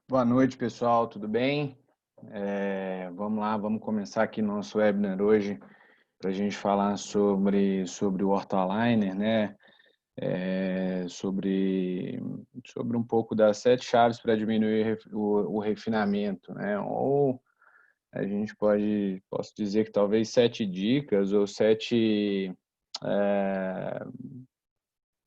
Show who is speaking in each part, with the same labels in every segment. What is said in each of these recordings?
Speaker 1: Boa noite, pessoal, tudo bem? Vamos lá, vamos começar aqui nosso webinar hoje para a gente falar sobre o Hortoliner, né? Sobre um pouco das 7 chaves para diminuir o refinamento, né? Ou a gente posso dizer que talvez 7 dicas ou é,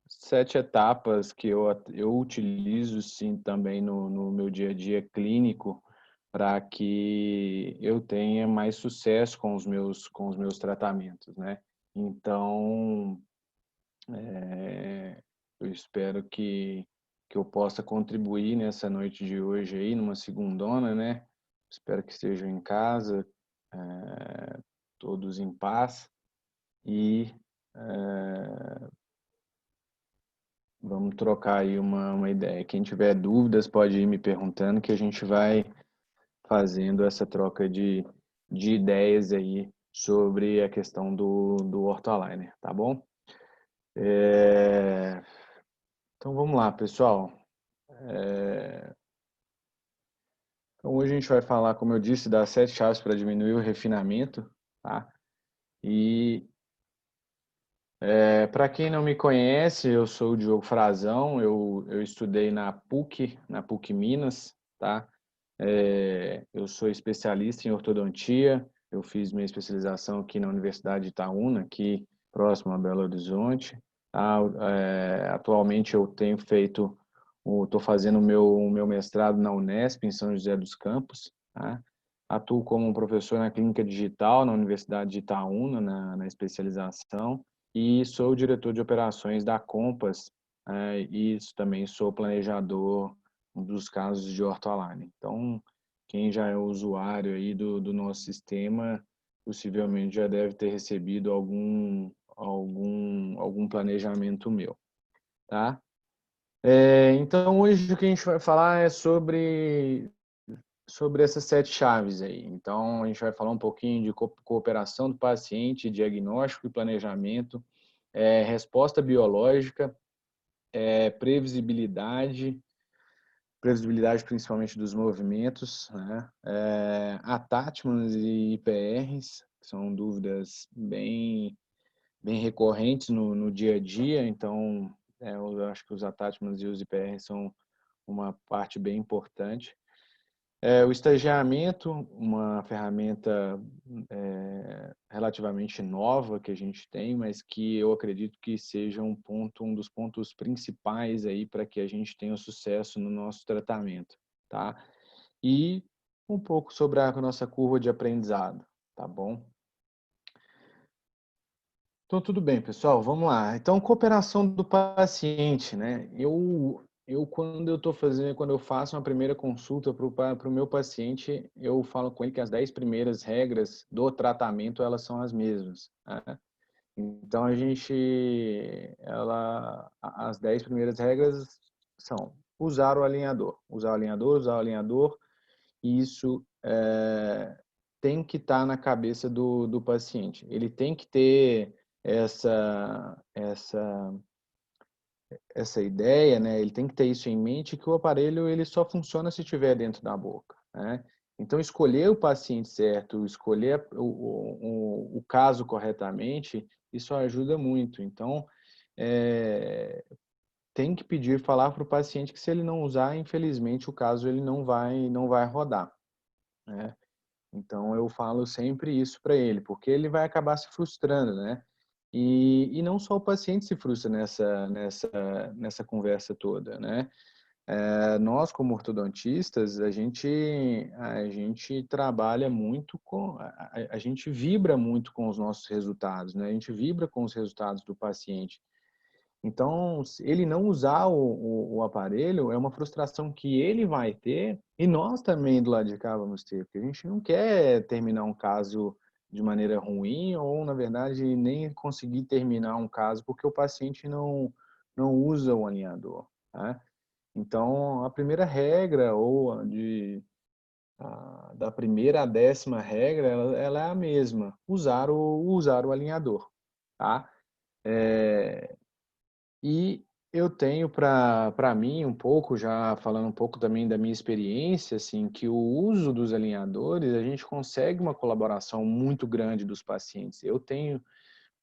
Speaker 1: 7 etapas que eu utilizo sim também no meu dia a dia clínico para que eu tenha mais sucesso com os meus tratamentos, né? Então, eu espero que eu possa contribuir nessa noite de hoje aí, numa segundona, né? Espero que estejam em casa, todos em paz e vamos trocar aí uma ideia. Quem tiver dúvidas pode ir me perguntando que a gente vai fazendo essa troca de ideias aí sobre a questão do Hortoliner, tá bom? É, Então vamos lá, pessoal. Então hoje a gente vai falar, como eu disse, das 7 chaves para diminuir o refinamento, tá? E para quem não me conhece, eu sou o Diogo Frazão, eu estudei na PUC Minas, tá? Eu sou especialista em ortodontia, eu fiz minha especialização aqui na Universidade de Itaúna, aqui próximo a Belo Horizonte. Tá? Atualmente eu estou fazendo o meu mestrado na Unesp, em São José dos Campos. Tá? Atuo como professor na clínica digital na Universidade de Itaúna, na especialização, e sou o diretor de operações da Compass, e também sou planejador dos casos de Hortoliner. Então, quem já é usuário aí do nosso sistema, possivelmente já deve ter recebido algum planejamento meu, tá? Então, hoje o que a gente vai falar é sobre essas 7 chaves aí. Então, a gente vai falar um pouquinho de cooperação do paciente, diagnóstico e planejamento, resposta biológica, previsibilidade principalmente dos movimentos, né? Attachments e IPRs, que são dúvidas bem recorrentes no dia a dia, então eu acho que os attachments e os IPRs são uma parte bem importante. O estagiamento, uma ferramenta relativamente nova que a gente tem, mas que eu acredito que seja um dos pontos principais aí para que a gente tenha sucesso no nosso tratamento, tá? E um pouco sobre a nossa curva de aprendizado, tá bom? Então, tudo bem, pessoal, vamos lá. Então, cooperação do paciente, né? Quando eu faço uma primeira consulta para o meu paciente, eu falo com ele que as 10 primeiras regras do tratamento, elas são as mesmas, né? Então, as 10 primeiras regras são usar o alinhador, e isso tem que estar na cabeça do paciente. Ele tem que ter essa, essa, essa ideia, né? Ele tem que ter isso em mente, que o aparelho ele só funciona se estiver dentro da boca, né? Então, escolher o paciente certo, escolher o caso corretamente, isso ajuda muito. Então, tem que falar para o paciente que se ele não usar, infelizmente, o caso ele não vai rodar, né? Então, eu falo sempre isso para ele, porque ele vai acabar se frustrando, né? E não só o paciente se frustra nessa conversa toda, né? Nós, como ortodontistas, a gente trabalha muito a gente vibra muito com os nossos resultados, né? A gente vibra com os resultados do paciente. Então, se ele não usar o aparelho, é uma frustração que ele vai ter e nós também do lado de cá vamos ter, porque a gente não quer terminar um caso de maneira ruim ou, na verdade, nem conseguir terminar um caso porque o paciente não usa o alinhador, né? Então, a primeira regra, da primeira à 10ª regra, ela é a mesma, usar o alinhador, tá? E Eu tenho para mim um pouco, já falando um pouco também da minha experiência, assim, que o uso dos alinhadores, a gente consegue uma colaboração muito grande dos pacientes. Eu tenho,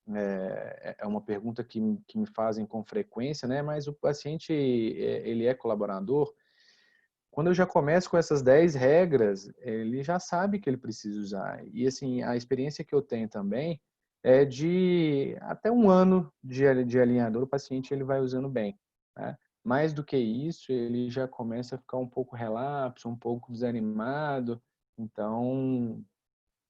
Speaker 1: é uma pergunta que me fazem com frequência, né? Mas o paciente, ele é colaborador? Quando eu já começo com essas 10 regras, ele já sabe que ele precisa usar. E assim, a experiência que eu tenho também é de até um ano de alinhador, o paciente ele vai usando bem, né? Mais do que isso, ele já começa a ficar um pouco relapso, um pouco desanimado. Então,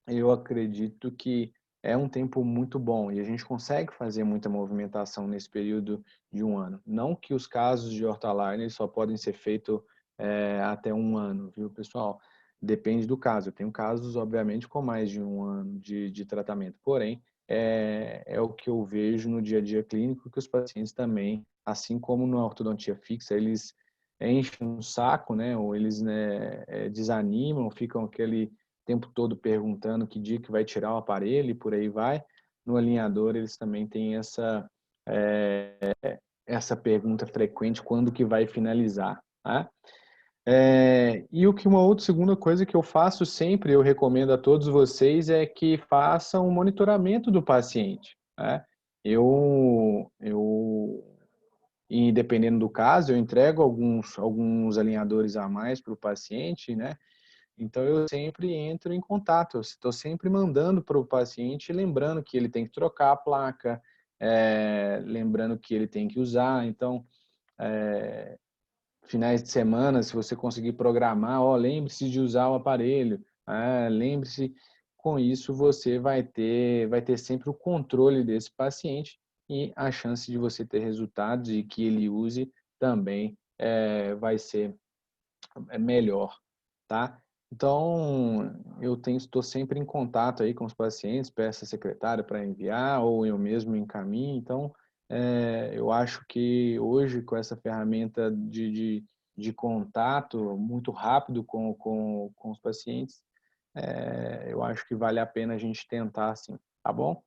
Speaker 1: eu acredito que é um tempo muito bom e a gente consegue fazer muita movimentação nesse período de um ano. Não que os casos de hortaline só podem ser feitos até um ano, viu, pessoal? Depende do caso. Eu tenho casos, obviamente, com mais de um ano de tratamento. Porém, é o que eu vejo no dia a dia clínico, que os pacientes também, assim como na ortodontia fixa, eles enchem o saco, né? Ou eles, né, desanimam, ficam aquele tempo todo perguntando que dia que vai tirar o aparelho e por aí vai. No alinhador, eles também têm essa pergunta frequente, quando que vai finalizar, tá? E o que uma outra segunda coisa que eu faço sempre, eu recomendo a todos vocês, é que façam um monitoramento do paciente, né? E dependendo do caso, eu entrego alguns alinhadores a mais para o paciente, né? Então, eu sempre entro em contato, eu estou sempre mandando para o paciente, lembrando que ele tem que trocar a placa, lembrando que ele tem que usar. Então, finais de semana, se você conseguir programar, lembre-se de usar o aparelho, lembre-se, com isso você vai ter sempre o controle desse paciente e a chance de você ter resultados e que ele use também vai ser melhor, tá? Então, estou sempre em contato aí com os pacientes, peço a secretária para enviar ou eu mesmo encaminho. Então, eu acho que hoje, com essa ferramenta de contato muito rápido com os pacientes, eu acho que vale a pena a gente tentar, assim, tá bom?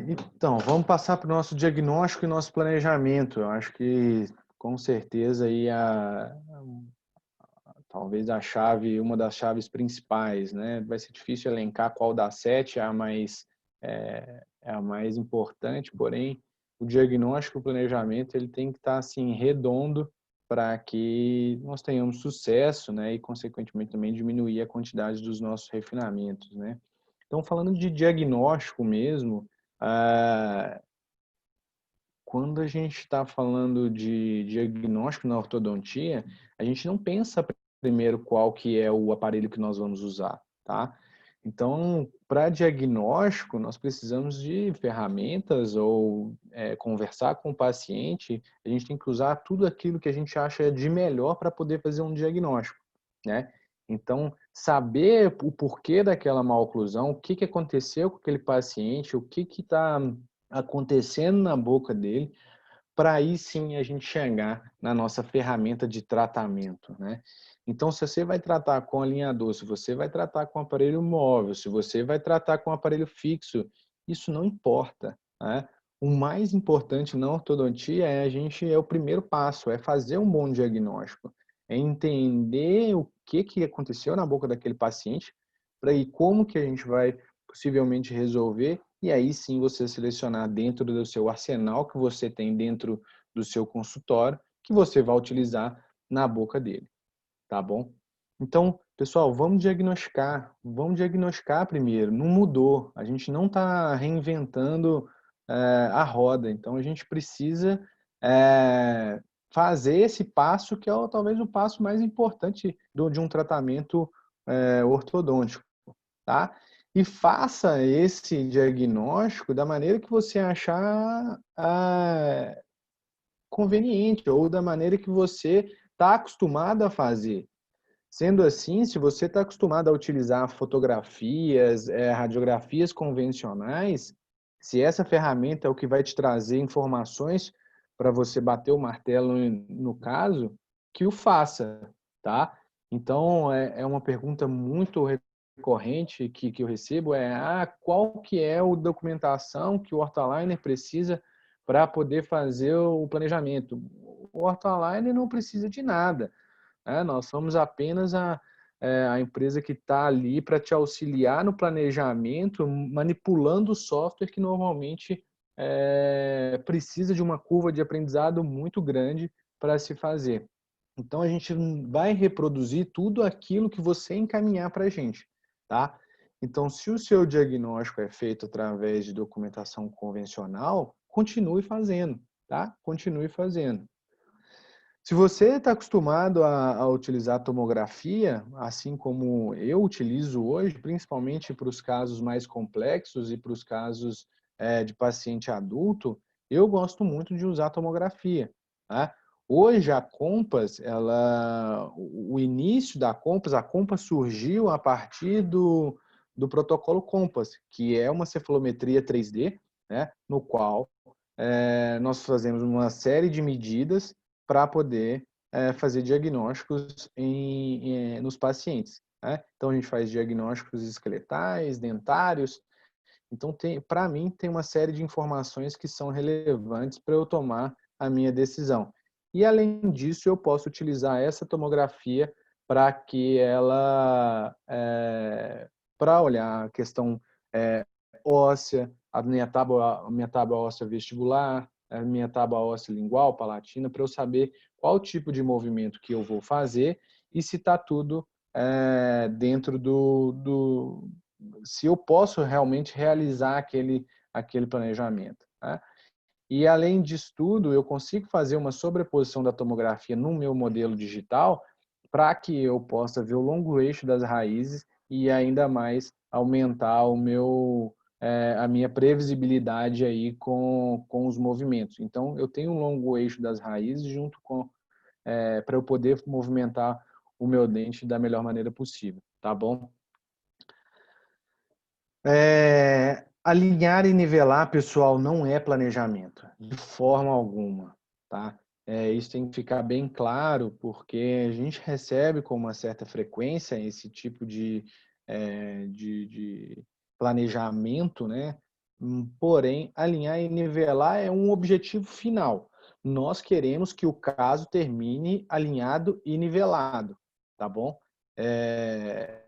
Speaker 1: Então, vamos passar para o nosso diagnóstico e nosso planejamento. Eu acho que, com certeza, aí talvez uma das chaves principais, né? Vai ser difícil elencar qual das 7 é a mais importante, porém, o diagnóstico e o planejamento ele tem que estar assim redondo para que nós tenhamos sucesso, né? E consequentemente também diminuir a quantidade dos nossos refinamentos, né? Então, falando de diagnóstico mesmo, quando a gente está falando de diagnóstico na ortodontia, a gente não pensa primeiro qual que é o aparelho que nós vamos usar, tá? Então, para diagnóstico, nós precisamos de ferramentas ou conversar com o paciente. A gente tem que usar tudo aquilo que a gente acha de melhor para poder fazer um diagnóstico, né? Então, saber o porquê daquela maloclusão, o que que aconteceu com aquele paciente, o que que está acontecendo na boca dele, para aí sim a gente chegar na nossa ferramenta de tratamento, né? Então, se você vai tratar com alinhador, se você vai tratar com aparelho móvel, se você vai tratar com aparelho fixo, isso não importa, né? O mais importante na ortodontia é o primeiro passo, é fazer um bom diagnóstico, é entender o que aconteceu na boca daquele paciente, para aí como que a gente vai possivelmente resolver, e aí sim você selecionar dentro do seu arsenal que você tem dentro do seu consultório, que você vai utilizar na boca dele, tá bom? Então, pessoal, vamos diagnosticar primeiro, não mudou, a gente não está reinventando a roda, então a gente precisa fazer esse passo que é talvez o passo mais importante de um tratamento ortodôntico, tá? E faça esse diagnóstico da maneira que você achar conveniente ou da maneira que você está acostumado a fazer. Sendo assim, se você está acostumado a utilizar fotografias, radiografias convencionais, se essa ferramenta é o que vai te trazer informações para você bater o martelo no caso, que o faça, tá? Então, é uma pergunta muito recorrente que eu recebo, qual que é a documentação que o Hortaliner precisa para poder fazer o planejamento. O Horta Online não precisa de nada, né? Nós somos apenas a empresa que está ali para te auxiliar no planejamento, manipulando o software que normalmente precisa de uma curva de aprendizado muito grande para se fazer. Então, a gente vai reproduzir tudo aquilo que você encaminhar para a gente, tá? Então, se o seu diagnóstico é feito através de documentação convencional, continue fazendo, tá? Continue fazendo. Se você está acostumado a utilizar a tomografia, assim como eu utilizo hoje, principalmente para os casos mais complexos e para os casos de paciente adulto, eu gosto muito de usar a tomografia, tá? Hoje a Compass, o início da Compass, a Compass surgiu a partir do protocolo Compass, que é uma cefalometria 3D, né, no qual nós fazemos uma série de medidas para poder fazer diagnósticos nos pacientes, né? Então, a gente faz diagnósticos esqueletais, dentários. Então, para mim, tem uma série de informações que são relevantes para eu tomar a minha decisão. E, além disso, eu posso utilizar essa tomografia para que ela, para olhar a questão óssea, a minha tábua óssea vestibular, a minha tábua óssea lingual, palatina, para eu saber qual tipo de movimento que eu vou fazer e se está tudo dentro se eu posso realmente realizar aquele planejamento, né? E, além disso tudo, eu consigo fazer uma sobreposição da tomografia no meu modelo digital para que eu possa ver o longo eixo das raízes e ainda mais aumentar a minha previsibilidade aí com os movimentos. Então, eu tenho um longo eixo das raízes junto para eu poder movimentar o meu dente da melhor maneira possível, tá bom? Alinhar e nivelar, pessoal, não é planejamento, de forma alguma, tá? Isso tem que ficar bem claro, porque a gente recebe com uma certa frequência esse tipo de planejamento, né? Porém, alinhar e nivelar é um objetivo final. Nós queremos que o caso termine alinhado e nivelado, tá bom? É,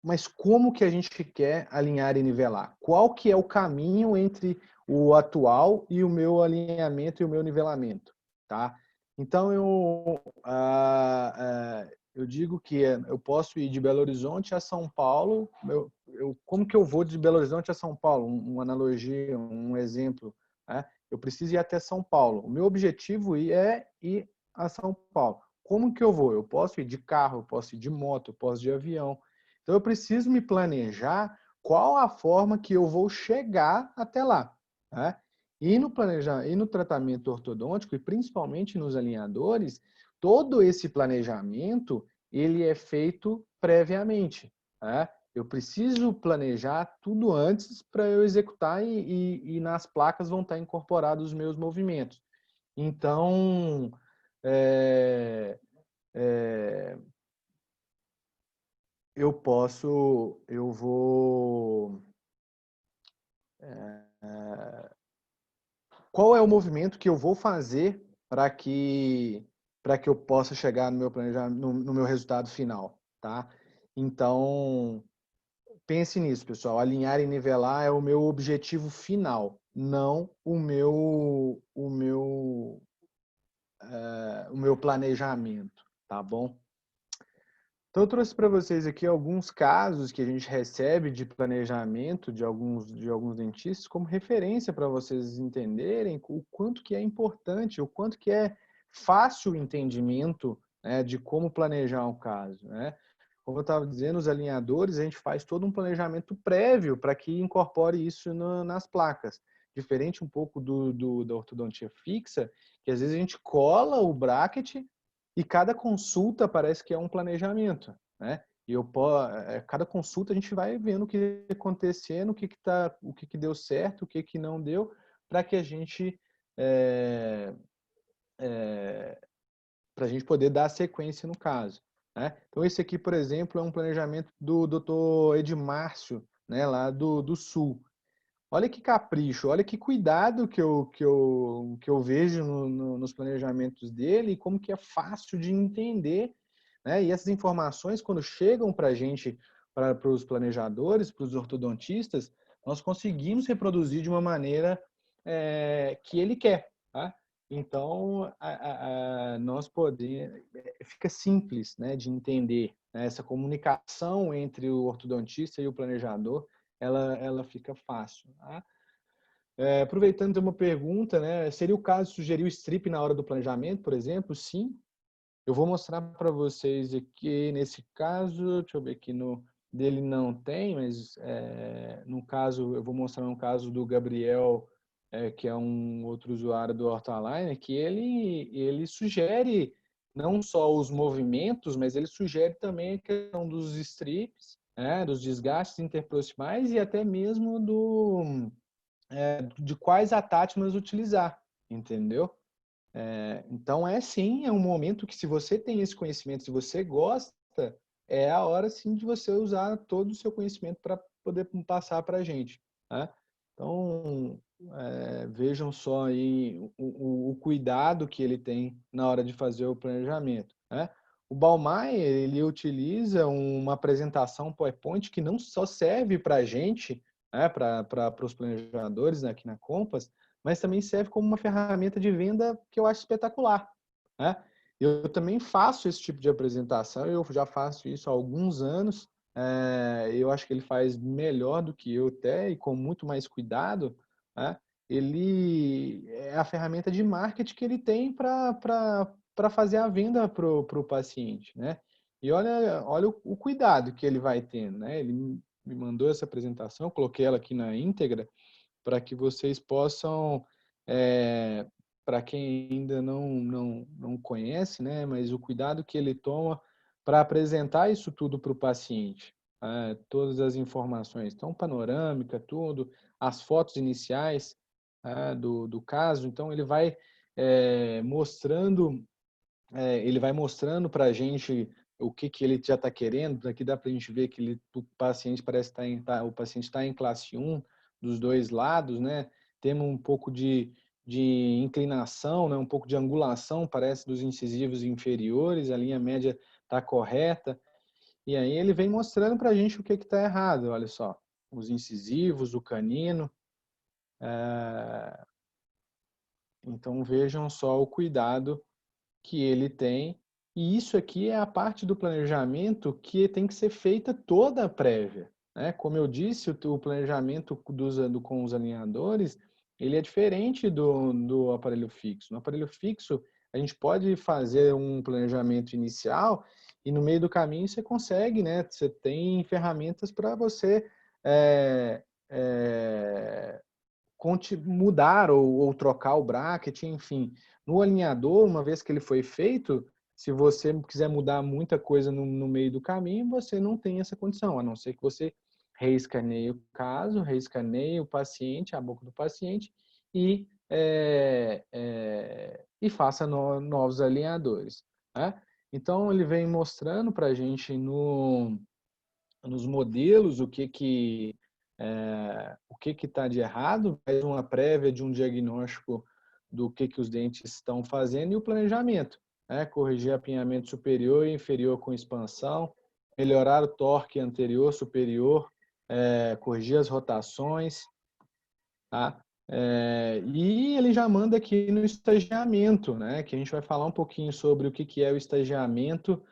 Speaker 1: Mas como que a gente quer alinhar e nivelar? Qual que é o caminho entre o atual e o meu alinhamento e o meu nivelamento, tá? Então, eu digo que eu posso ir de Belo Horizonte a São Paulo. Como que eu vou de Belo Horizonte a São Paulo? Uma analogia, um exemplo, né? Eu preciso ir até São Paulo. O meu objetivo é ir a São Paulo. Como que eu vou? Eu posso ir de carro, eu posso ir de moto, eu posso ir de avião. Então, eu preciso me planejar qual a forma que eu vou chegar até lá, né? E no tratamento ortodôntico, e principalmente nos alinhadores, todo esse planejamento ele é feito previamente, né? Eu preciso planejar tudo antes para eu executar e nas placas vão estar incorporados os meus movimentos. Então, é, é, eu vou... Qual é o movimento que eu vou fazer para que eu possa chegar no meu planejamento, no meu resultado final, tá? Então, pense nisso, pessoal. Alinhar e nivelar é o meu objetivo final, não o meu planejamento, tá bom? Então, eu trouxe para vocês aqui alguns casos que a gente recebe de planejamento de alguns dentistas como referência para vocês entenderem o quanto que é importante, o quanto que é fácil o entendimento, né, de como planejar um caso, né? Como eu estava dizendo, os alinhadores, a gente faz todo um planejamento prévio para que incorpore isso nas placas. Diferente um pouco da ortodontia fixa, que às vezes a gente cola o bracket e cada consulta parece que é um planejamento, né? Cada consulta a gente vai vendo o que está acontecendo, o que deu certo, o que não deu, para que a gente para a gente poder dar sequência no caso, né? Então, esse aqui, por exemplo, é um planejamento do Dr. Edmárcio, né, lá do Sul. Olha que capricho, olha que cuidado que eu vejo nos planejamentos dele e como que é fácil de entender, né? E essas informações, quando chegam para a gente, para os planejadores, para os ortodontistas, nós conseguimos reproduzir de uma maneira que ele quer, tá? Então, nós podemos, fica simples, né, de entender, né? Essa comunicação entre o ortodontista e o planejador, ela fica fácil, tá? Aproveitando, tem uma pergunta, né? Seria o caso de sugerir o strip na hora do planejamento, por exemplo? Sim. Eu vou mostrar para vocês aqui, nesse caso, deixa eu ver aqui, dele não tem, mas no caso, eu vou mostrar um caso do Gabriel, que é um outro usuário do Hortaline, que ele sugere não só os movimentos, mas ele sugere também a questão dos strips, né, dos desgastes interproximais e até mesmo de quais atáchimas utilizar, entendeu? Então, sim, é um momento que, se você tem esse conhecimento, se você gosta, é a hora sim de você usar todo o seu conhecimento para poder passar para a gente, né? Então, vejam só aí o cuidado que ele tem na hora de fazer o planejamento, né? O Ballmeier, ele utiliza uma apresentação PowerPoint que não só serve para a gente, né, para os planejadores aqui na Compass, mas também serve como uma ferramenta de venda que eu acho espetacular, né? Eu também faço esse tipo de apresentação, eu já faço isso há alguns anos, eu acho que ele faz melhor do que eu até, e com muito mais cuidado, né? Ele é a ferramenta de marketing que ele tem para fazer a venda para o paciente, né? E olha o cuidado que ele vai tendo, né? Ele me mandou essa apresentação, eu coloquei ela aqui na íntegra, para que vocês possam, para quem ainda não conhece, né, mas o cuidado que ele toma para apresentar isso tudo para o paciente, todas as informações, então panorâmica, tudo, as fotos iniciais do caso, então ele vai mostrando para a gente o que ele já está querendo. Aqui dá para a gente ver que o paciente parece o paciente está em classe 1 dos dois lados, né? Temos um pouco de inclinação, né? Um pouco de angulação, parece, dos incisivos inferiores, a linha média está correta. E aí ele vem mostrando para a gente o que está errado, olha só. Os incisivos, o canino. Então vejam só o cuidado que ele tem. E isso aqui é a parte do planejamento que tem que ser feita toda a prévia, né? Como eu disse, o planejamento com os alinhadores, ele é diferente do aparelho fixo. No aparelho fixo, a gente pode fazer um planejamento inicial e no meio do caminho você consegue, né? Você tem ferramentas para você é, é, mudar ou trocar o bracket, enfim. No alinhador, uma vez que ele foi feito, se você quiser mudar muita coisa no meio do caminho, você não tem essa condição, a não ser que você reescaneie o caso, reescaneie o paciente, a boca do paciente, e faça novos alinhadores, né? Então, ele vem mostrando para a gente nos modelos o que está de errado, faz uma prévia de um diagnóstico do que os dentes estão fazendo e o planejamento, né? Corrigir apinhamento superior e inferior com expansão, melhorar o torque anterior, superior, corrigir as rotações, tá? E ele já manda aqui no estagiamento, né? Que a gente vai falar um pouquinho sobre o que é o estagiamento,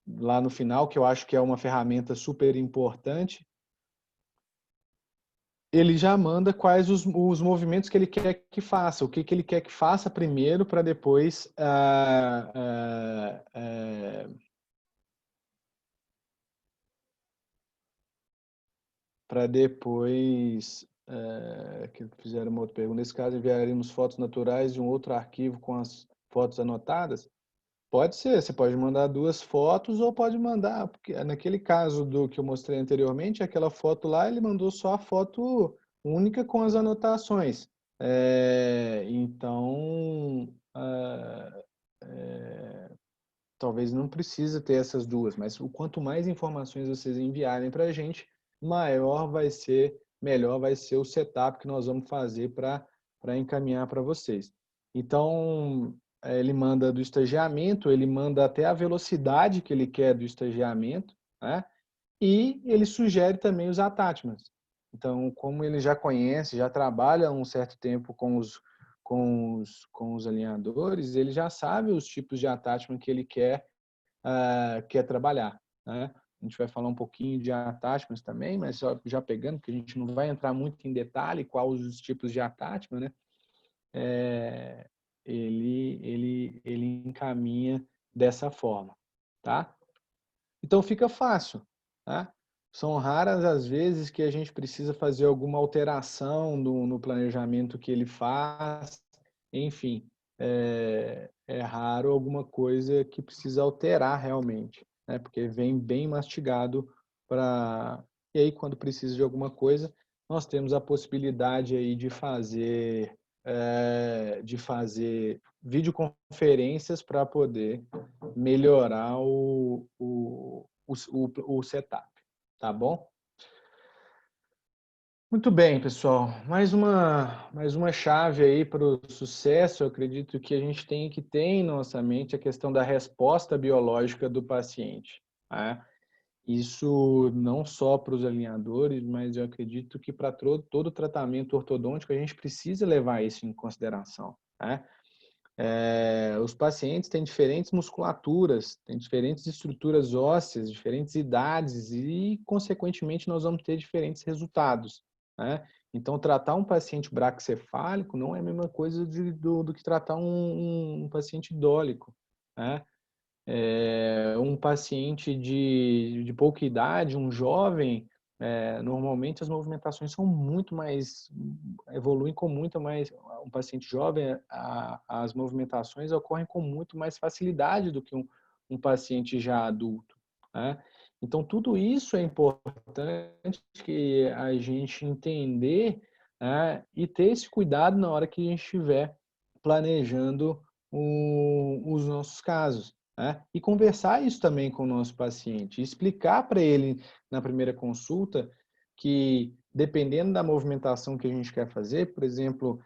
Speaker 1: lá no final, que eu acho que é uma ferramenta super importante. Ele já manda quais os movimentos que ele quer que faça, o que ele quer que faça primeiro para depois que fizeram uma outra pergunta. Nesse caso, enviaremos fotos naturais de um outro arquivo com as fotos anotadas? Pode ser, você pode mandar duas fotos ou pode mandar, porque naquele caso do que eu mostrei anteriormente, aquela foto lá, ele mandou só a foto única com as anotações. Então, talvez não precisa ter essas duas, mas o quanto mais informações vocês enviarem para a gente, melhor vai ser o setup que nós vamos fazer para encaminhar para vocês. Então, ele manda do estagiamento, ele manda até a velocidade que ele quer do estagiamento, né? E ele sugere também os attachments. Então, como ele já conhece, já trabalha há um certo tempo com os alinhadores, ele já sabe os tipos de attachment que ele quer trabalhar, né? A gente vai falar um pouquinho de attachments também, mas só já pegando, porque a gente não vai entrar muito em detalhe quais os tipos de attachment, né? Ele encaminha dessa forma, tá? Então fica fácil, tá? São raras as vezes que a gente precisa fazer alguma alteração no planejamento que ele faz, enfim, é raro alguma coisa que precisa alterar realmente, né? Porque vem bem mastigado para... E aí, quando precisa de alguma coisa, nós temos a possibilidade aí de fazer videoconferências para poder melhorar o setup, tá bom? Muito bem, pessoal. Mais uma chave aí para o sucesso, eu acredito que a gente tem que ter em nossa mente a questão da resposta biológica do paciente, tá? Isso não só para os alinhadores, mas eu acredito que para todo tratamento ortodôntico a gente precisa levar isso em consideração, tá? Os pacientes têm diferentes musculaturas, têm diferentes estruturas ósseas, diferentes idades e, consequentemente, nós vamos ter diferentes resultados, né? Então, tratar um paciente braquicefálico não é a mesma coisa do que tratar um paciente dólico, né? Um paciente de pouca idade, um jovem, normalmente as movimentações são muito mais, evoluem com muito mais, um paciente jovem, as movimentações ocorrem com muito mais facilidade do que um paciente já adulto, né? Então, tudo isso é importante que a gente entender, né, e ter esse cuidado na hora que a gente estiver planejando os nossos casos, né? E conversar isso também com o nosso paciente, explicar para ele na primeira consulta que, dependendo da movimentação que a gente quer fazer, por exemplo,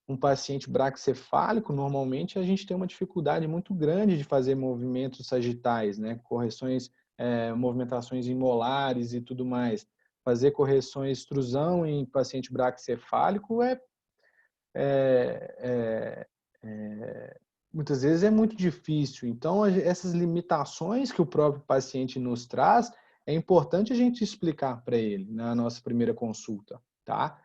Speaker 1: um paciente braquicefálico, normalmente a gente tem uma dificuldade muito grande de fazer movimentos sagitais, né? Correções, movimentações imolares e tudo mais. Fazer correções extrusão em paciente braquicefálico é, muitas vezes é muito difícil. Então, essas limitações que o próprio paciente nos traz, é importante a gente explicar para ele na nossa primeira consulta, tá?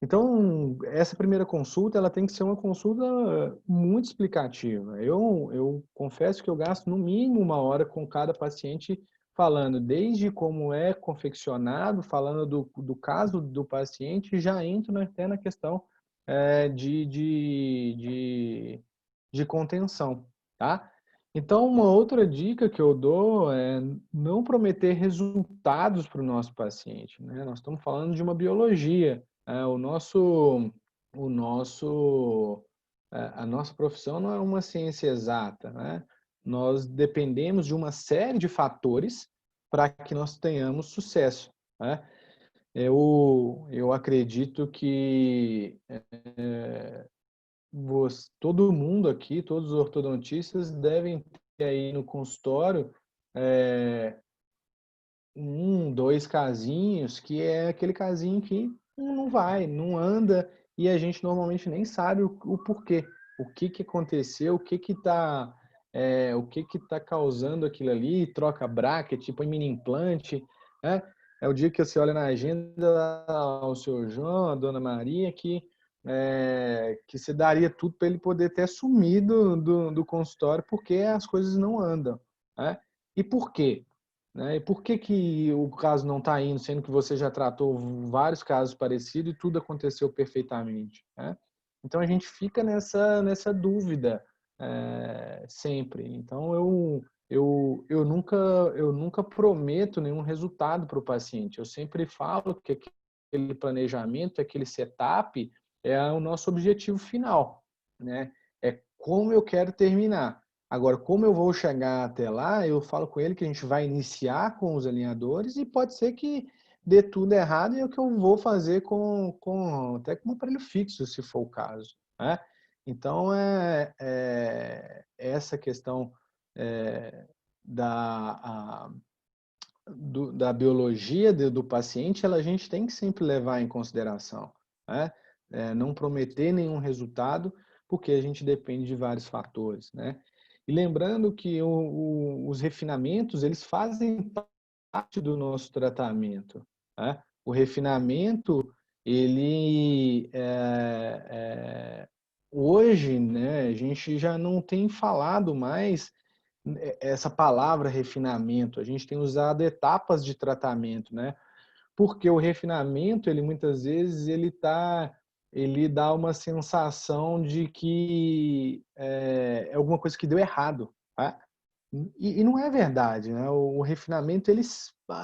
Speaker 1: Então, essa primeira consulta, ela tem que ser uma consulta muito explicativa. Eu confesso que eu gasto no mínimo 1 hora com cada paciente falando desde como é confeccionado, falando do caso do paciente, já entro até na questão de contenção, tá? Então, uma outra dica que eu dou é não prometer resultados para o nosso paciente, né? Nós estamos falando de uma biologia. A nossa profissão não é uma ciência exata, né? Nós dependemos de uma série de fatores para que nós tenhamos sucesso, né? Eu acredito que todo mundo aqui, todos os ortodontistas devem ter aí no consultório dois casinhos, que é aquele casinho que não vai, não anda, e a gente normalmente nem sabe o porquê, o que que aconteceu, o que que tá causando aquilo ali, troca bracket, põe mini implante, né? É o dia que você olha na agenda ao seu João, a dona Maria, que você daria tudo para ele poder ter sumido do consultório, porque as coisas não andam, né? E por quê? Né? E por que o caso não está indo, sendo que você já tratou vários casos parecidos e tudo aconteceu perfeitamente, né? Então a gente fica nessa dúvida sempre. Então eu nunca prometo nenhum resultado para o paciente. Eu sempre falo que aquele planejamento, aquele setup é o nosso objetivo final, né? É como eu quero terminar. Agora, como eu vou chegar até lá, eu falo com ele que a gente vai iniciar com os alinhadores e pode ser que dê tudo errado e é o que eu vou fazer até com um aparelho fixo, se for o caso, né? Então, essa questão da, da biologia do paciente, a gente tem que sempre levar em consideração, né? Não prometer nenhum resultado, porque a gente depende de vários fatores, né? E lembrando que os refinamentos, eles fazem parte do nosso tratamento, né? O refinamento, ele hoje, né, a gente já não tem falado mais essa palavra refinamento, a gente tem usado etapas de tratamento, né? Porque o refinamento, ele muitas vezes ele dá uma sensação de que é alguma coisa que deu errado, tá? E não é verdade, né? O refinamento, ele,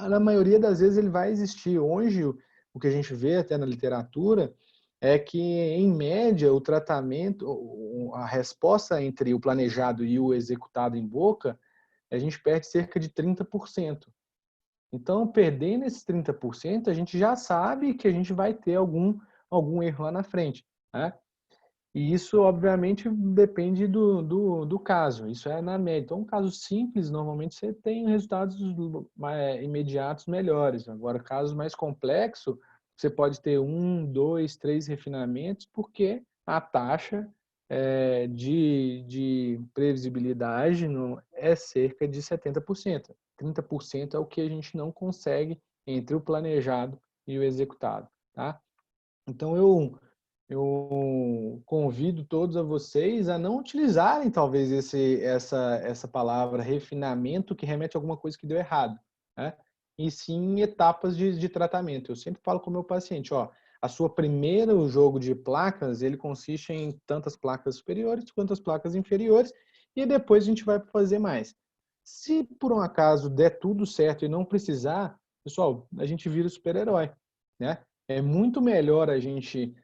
Speaker 1: na maioria das vezes, ele vai existir. Hoje, o que a gente vê até na literatura é que, em média, o tratamento, a resposta entre o planejado e o executado em boca, a gente perde cerca de 30%. Então, perdendo esses 30%, a gente já sabe que a gente vai ter algum erro lá na frente, né? E isso, obviamente, depende do caso. Isso é na média. Então, um caso simples, normalmente você tem resultados imediatos melhores. Agora, casos mais complexos, você pode ter 1, 2, 3 refinamentos, porque a taxa de previsibilidade é cerca de 70%. 30% é o que a gente não consegue entre o planejado e o executado, tá? Então, eu convido todos a vocês a não utilizarem talvez essa palavra refinamento que remete a alguma coisa que deu errado, né? E sim etapas de tratamento. Eu sempre falo com o meu paciente, ó, a sua primeiro jogo de placas, ele consiste em tantas placas superiores quanto as placas inferiores e depois a gente vai fazer mais. Se por um acaso der tudo certo e não precisar, pessoal, a gente vira super-herói, né? É muito melhor a gente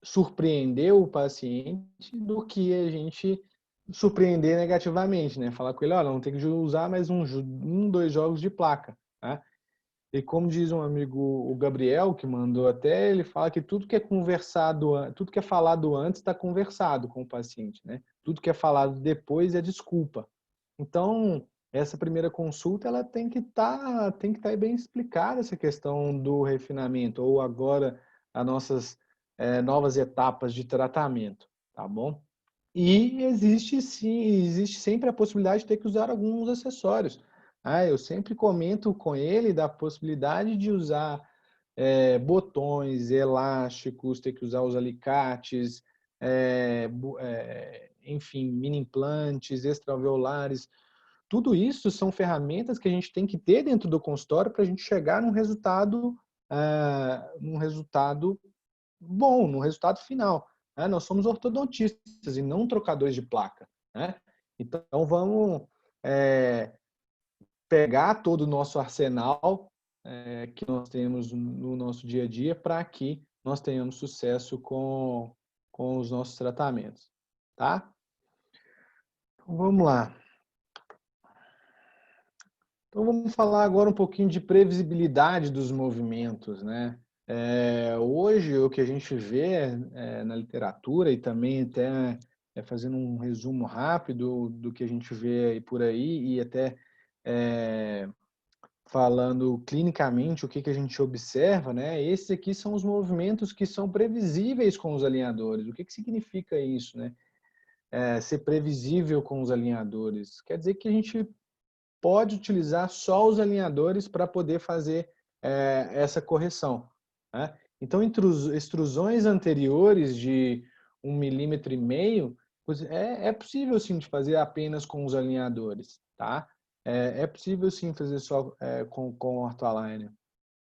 Speaker 1: surpreender o paciente do que a gente surpreender negativamente, né? Falar com ele, olha, não tem que usar mais dois jogos de placa, tá? E como diz um amigo, o Gabriel, que mandou até, ele fala que tudo que é conversado, tudo que é falado antes está conversado com o paciente, né? Tudo que é falado depois é desculpa. Então, essa primeira consulta, ela tem que estar bem explicada essa questão do refinamento, ou agora as nossas novas etapas de tratamento, tá bom? E existe sim, existe sempre a possibilidade de ter que usar alguns acessórios. Eu sempre comento com ele da possibilidade de usar botões, elásticos, ter que usar os alicates, enfim, mini implantes, extraalveolares. Tudo isso são ferramentas que a gente tem que ter dentro do consultório para a gente chegar num resultado bom, num resultado final, né? Nós somos ortodontistas e não trocadores de placa, né? Então vamos pegar todo o nosso arsenal que nós temos no nosso dia a dia para que nós tenhamos sucesso com os nossos tratamentos, tá? Então, vamos lá. Então vamos falar agora um pouquinho de previsibilidade dos movimentos, né? Hoje o que a gente vê na literatura e também até fazendo um resumo rápido do que a gente vê por aí e até falando clinicamente o que a gente observa, né? Esses aqui são os movimentos que são previsíveis com os alinhadores. O que significa isso, né? Ser previsível com os alinhadores. Quer dizer que a gente pode utilizar só os alinhadores para poder fazer essa correção, né? Então, extrusões anteriores de 1,5 mm, é possível sim de fazer apenas com os alinhadores, tá? É possível sim fazer só com ortoliner.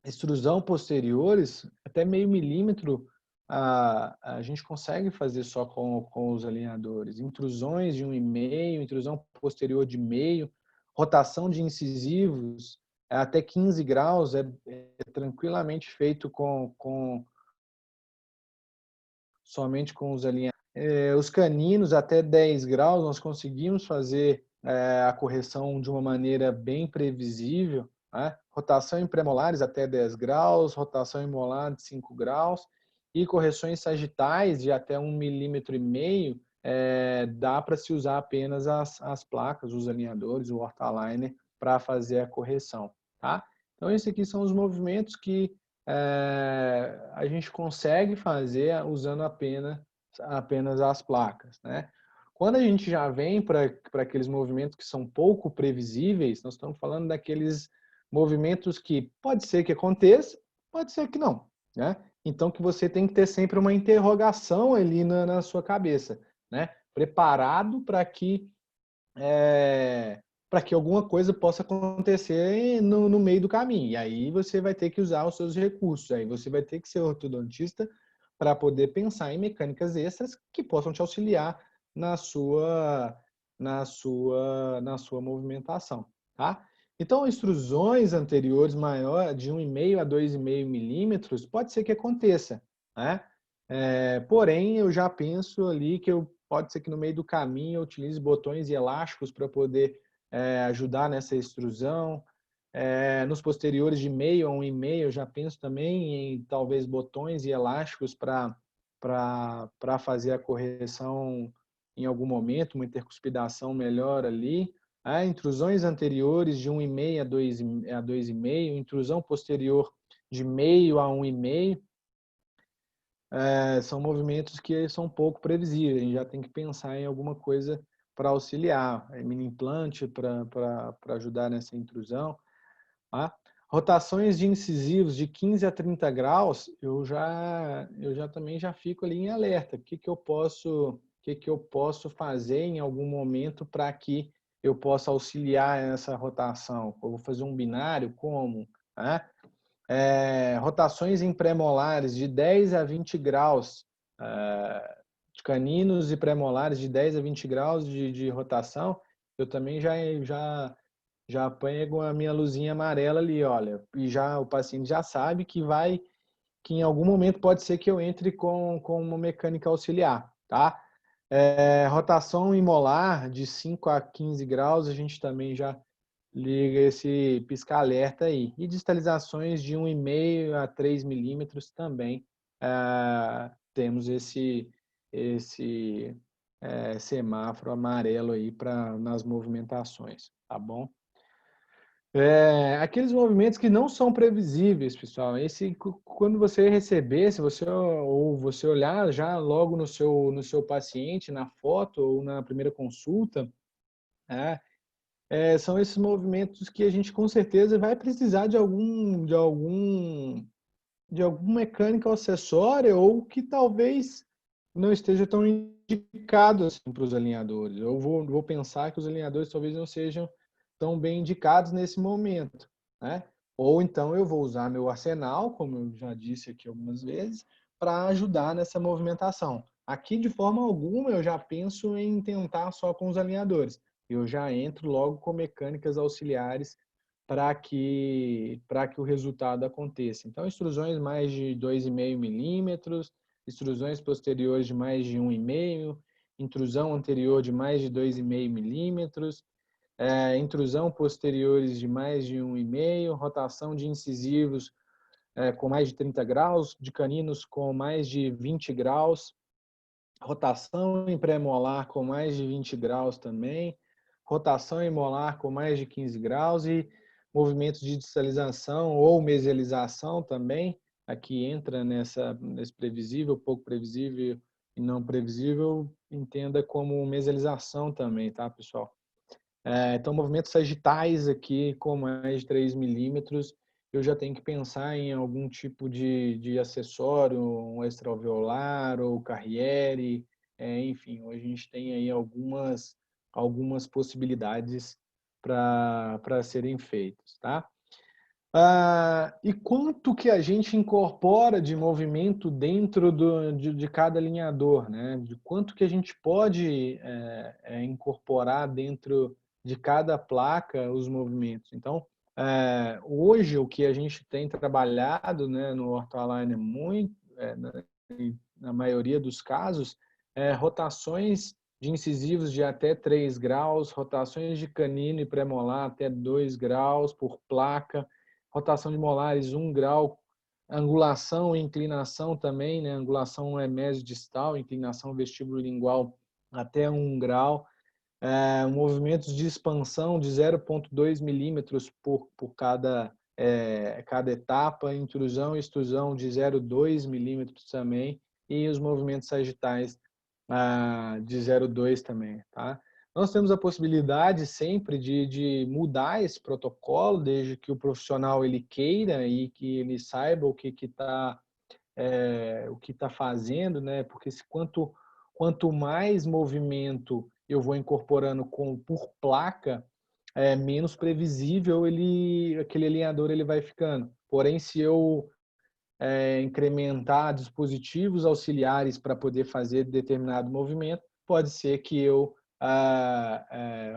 Speaker 1: Extrusão posteriores, até 0,5 mm, a gente consegue fazer só com os alinhadores. Intrusões de 1,5, intrusão posterior de meio, rotação de incisivos até 15 graus é tranquilamente feito somente com os alinhadores. Os caninos até 10 graus, nós conseguimos fazer a correção de uma maneira bem previsível, né? Rotação em premolares até 10 graus, rotação em molar de 5 graus e correções sagitais de até 1,5 mm, dá para se usar apenas as placas, os alinhadores, o Hortaliner, para fazer a correção, tá? Então, esses aqui são os movimentos que a gente consegue fazer usando apenas as placas, né? Quando a gente já vem para aqueles movimentos que são pouco previsíveis, nós estamos falando daqueles movimentos que pode ser que aconteça, pode ser que não, né? Então, que você tem que ter sempre uma interrogação ali na sua cabeça, né? Preparado para que alguma coisa possa acontecer no meio do caminho. E aí você vai ter que usar os seus recursos. Aí você vai ter que ser ortodontista para poder pensar em mecânicas extras que possam te auxiliar na sua movimentação, tá? Então, extrusões anteriores maior de 1,5 a 2,5 milímetros pode ser que aconteça, né? Porém, eu já penso ali que pode ser que no meio do caminho eu utilize botões e elásticos para poder ajudar nessa extrusão. Nos posteriores de meio a 1,5, eu já penso também em talvez botões e elásticos para fazer a correção em algum momento, uma intercuspidação melhor ali. Intrusões anteriores de 1,5 a 2,5, intrusão posterior de meio a 1,5, são movimentos que são pouco previsíveis. A gente já tem que pensar em alguma coisa para auxiliar, mini implante para ajudar nessa intrusão. Tá? Rotações de incisivos de 15 a 30 graus, eu já também já fico ali em alerta. O que eu posso fazer em algum momento para que eu possa auxiliar essa rotação? Eu vou fazer um binário? Como? Né? Rotações em premolares de 10 a 20 graus, de caninos e premolares de 10 a 20 graus de rotação, eu também já apanho a minha luzinha amarela ali, olha, e já o paciente já sabe que em algum momento pode ser que eu entre com uma mecânica auxiliar, tá? Rotação em molar de 5 a 15 graus, a gente também já liga esse pisca-alerta aí. E distalizações de 1,5 a 3 milímetros também temos esse semáforo amarelo aí nas movimentações, tá bom? Aqueles movimentos que não são previsíveis, pessoal. Quando você receber, se você ou você olhar já logo no seu paciente, na foto ou na primeira consulta, são esses movimentos que a gente com certeza vai precisar de algum mecânica acessória ou que talvez não esteja tão indicado assim, para os alinhadores. Eu vou pensar que os alinhadores talvez não sejam tão bem indicados nesse momento, né? Ou então eu vou usar meu arsenal, como eu já disse aqui algumas vezes, para ajudar nessa movimentação. Aqui, de forma alguma, eu já penso em tentar só com os alinhadores. Eu já entro logo com mecânicas auxiliares para que o resultado aconteça. Então, extrusões mais de 2,5 milímetros, extrusões posteriores de mais de 1,5, intrusão anterior de mais de 2,5 milímetros, intrusão posteriores de mais de 1,5, rotação de incisivos com mais de 30 graus, de caninos com mais de 20 graus, rotação em pré-molar com mais de 20 graus também, rotação em molar com mais de 15 graus e movimentos de distalização ou mesialização também. Aqui entra nesse previsível, pouco previsível e não previsível, entenda como mesialização também, tá, pessoal? Então, movimentos sagitais aqui com mais de 3 milímetros, eu já tenho que pensar em algum tipo de acessório, um extraalveolar ou carriere, enfim, hoje a gente tem aí algumas possibilidades para serem feitas, tá? E quanto que a gente incorpora de movimento dentro de cada alinhador, né? De quanto que a gente pode incorporar dentro de cada placa os movimentos. Então, hoje o que a gente tem trabalhado, né, no Hortaliner muito, na maioria dos casos, rotações de incisivos de até 3 graus, rotações de canino e premolar até 2 graus por placa, rotação de molares 1 grau, angulação e inclinação também, né? Angulação é mesodistal, inclinação vestibulolingual até 1 grau, movimentos de expansão de 0,2 milímetros por cada etapa, intrusão e extrusão de 0,2 milímetros também, e os movimentos sagitais de 0,2 também, tá? Nós temos a possibilidade sempre de mudar esse protocolo, desde que o profissional ele queira e que ele saiba o que está fazendo, né? Porque quanto mais movimento eu vou incorporando por placa, menos previsível aquele alinhador ele vai ficando. Porém, se eu incrementar dispositivos auxiliares para poder fazer determinado movimento, pode ser que eu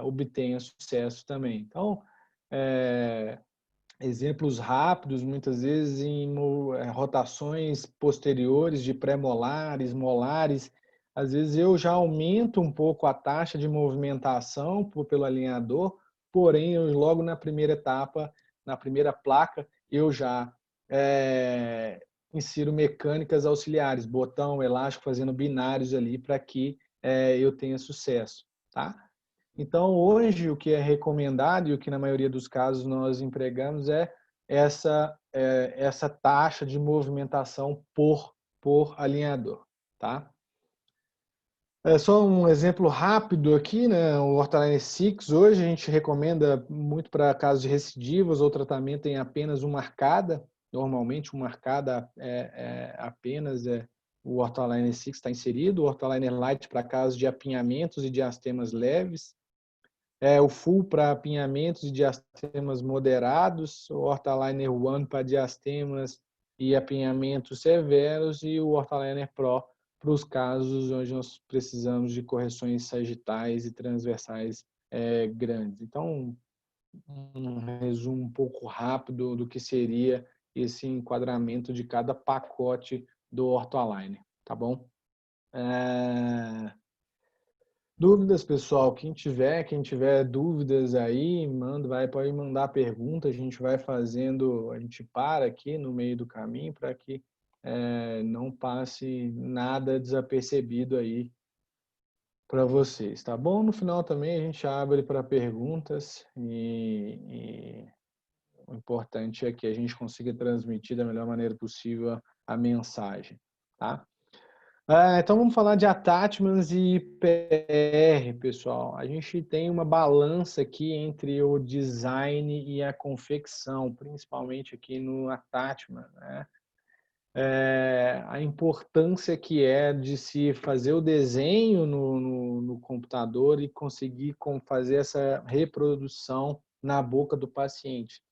Speaker 1: obtenha sucesso também. Então, exemplos rápidos, muitas vezes em rotações posteriores de pré-molares, molares, às vezes eu já aumento um pouco a taxa de movimentação pelo alinhador, porém, logo na primeira etapa, na primeira placa, eu já insiro mecânicas auxiliares, botão, elástico, fazendo binários ali para que eu tenha sucesso, tá? Então, hoje, o que é recomendado e o que na maioria dos casos nós empregamos é essa taxa de movimentação por alinhador, tá? É só um exemplo rápido aqui, né? O Ortholine 6, hoje a gente recomenda muito para casos de recidivas ou tratamento em apenas uma arcada. Normalmente, uma arcada apenas o Ortholine 6 está inserido. O Ortholine Light para casos de apinhamentos e diastemas leves. O Full para apinhamentos e diastemas moderados. O Ortholiner One para diastemas e apinhamentos severos. E o Ortholiner Pro para os casos onde nós precisamos de correções sagitais e transversais grandes. Então, um resumo um pouco rápido do que seria esse enquadramento de cada pacote do Ortholiner, tá bom? Dúvidas, pessoal? Quem tiver dúvidas aí, pode mandar pergunta, a gente vai fazendo, a gente para aqui no meio do caminho para que não passe nada desapercebido aí para vocês, tá bom? No final também a gente abre para perguntas e o importante é que a gente consiga transmitir da melhor maneira possível a mensagem, tá? Então vamos falar de attachments e PR, pessoal. A gente tem uma balança aqui entre o design e a confecção, principalmente aqui no attachment, né? A importância que é de se fazer o desenho no computador e conseguir fazer essa reprodução na boca do paciente.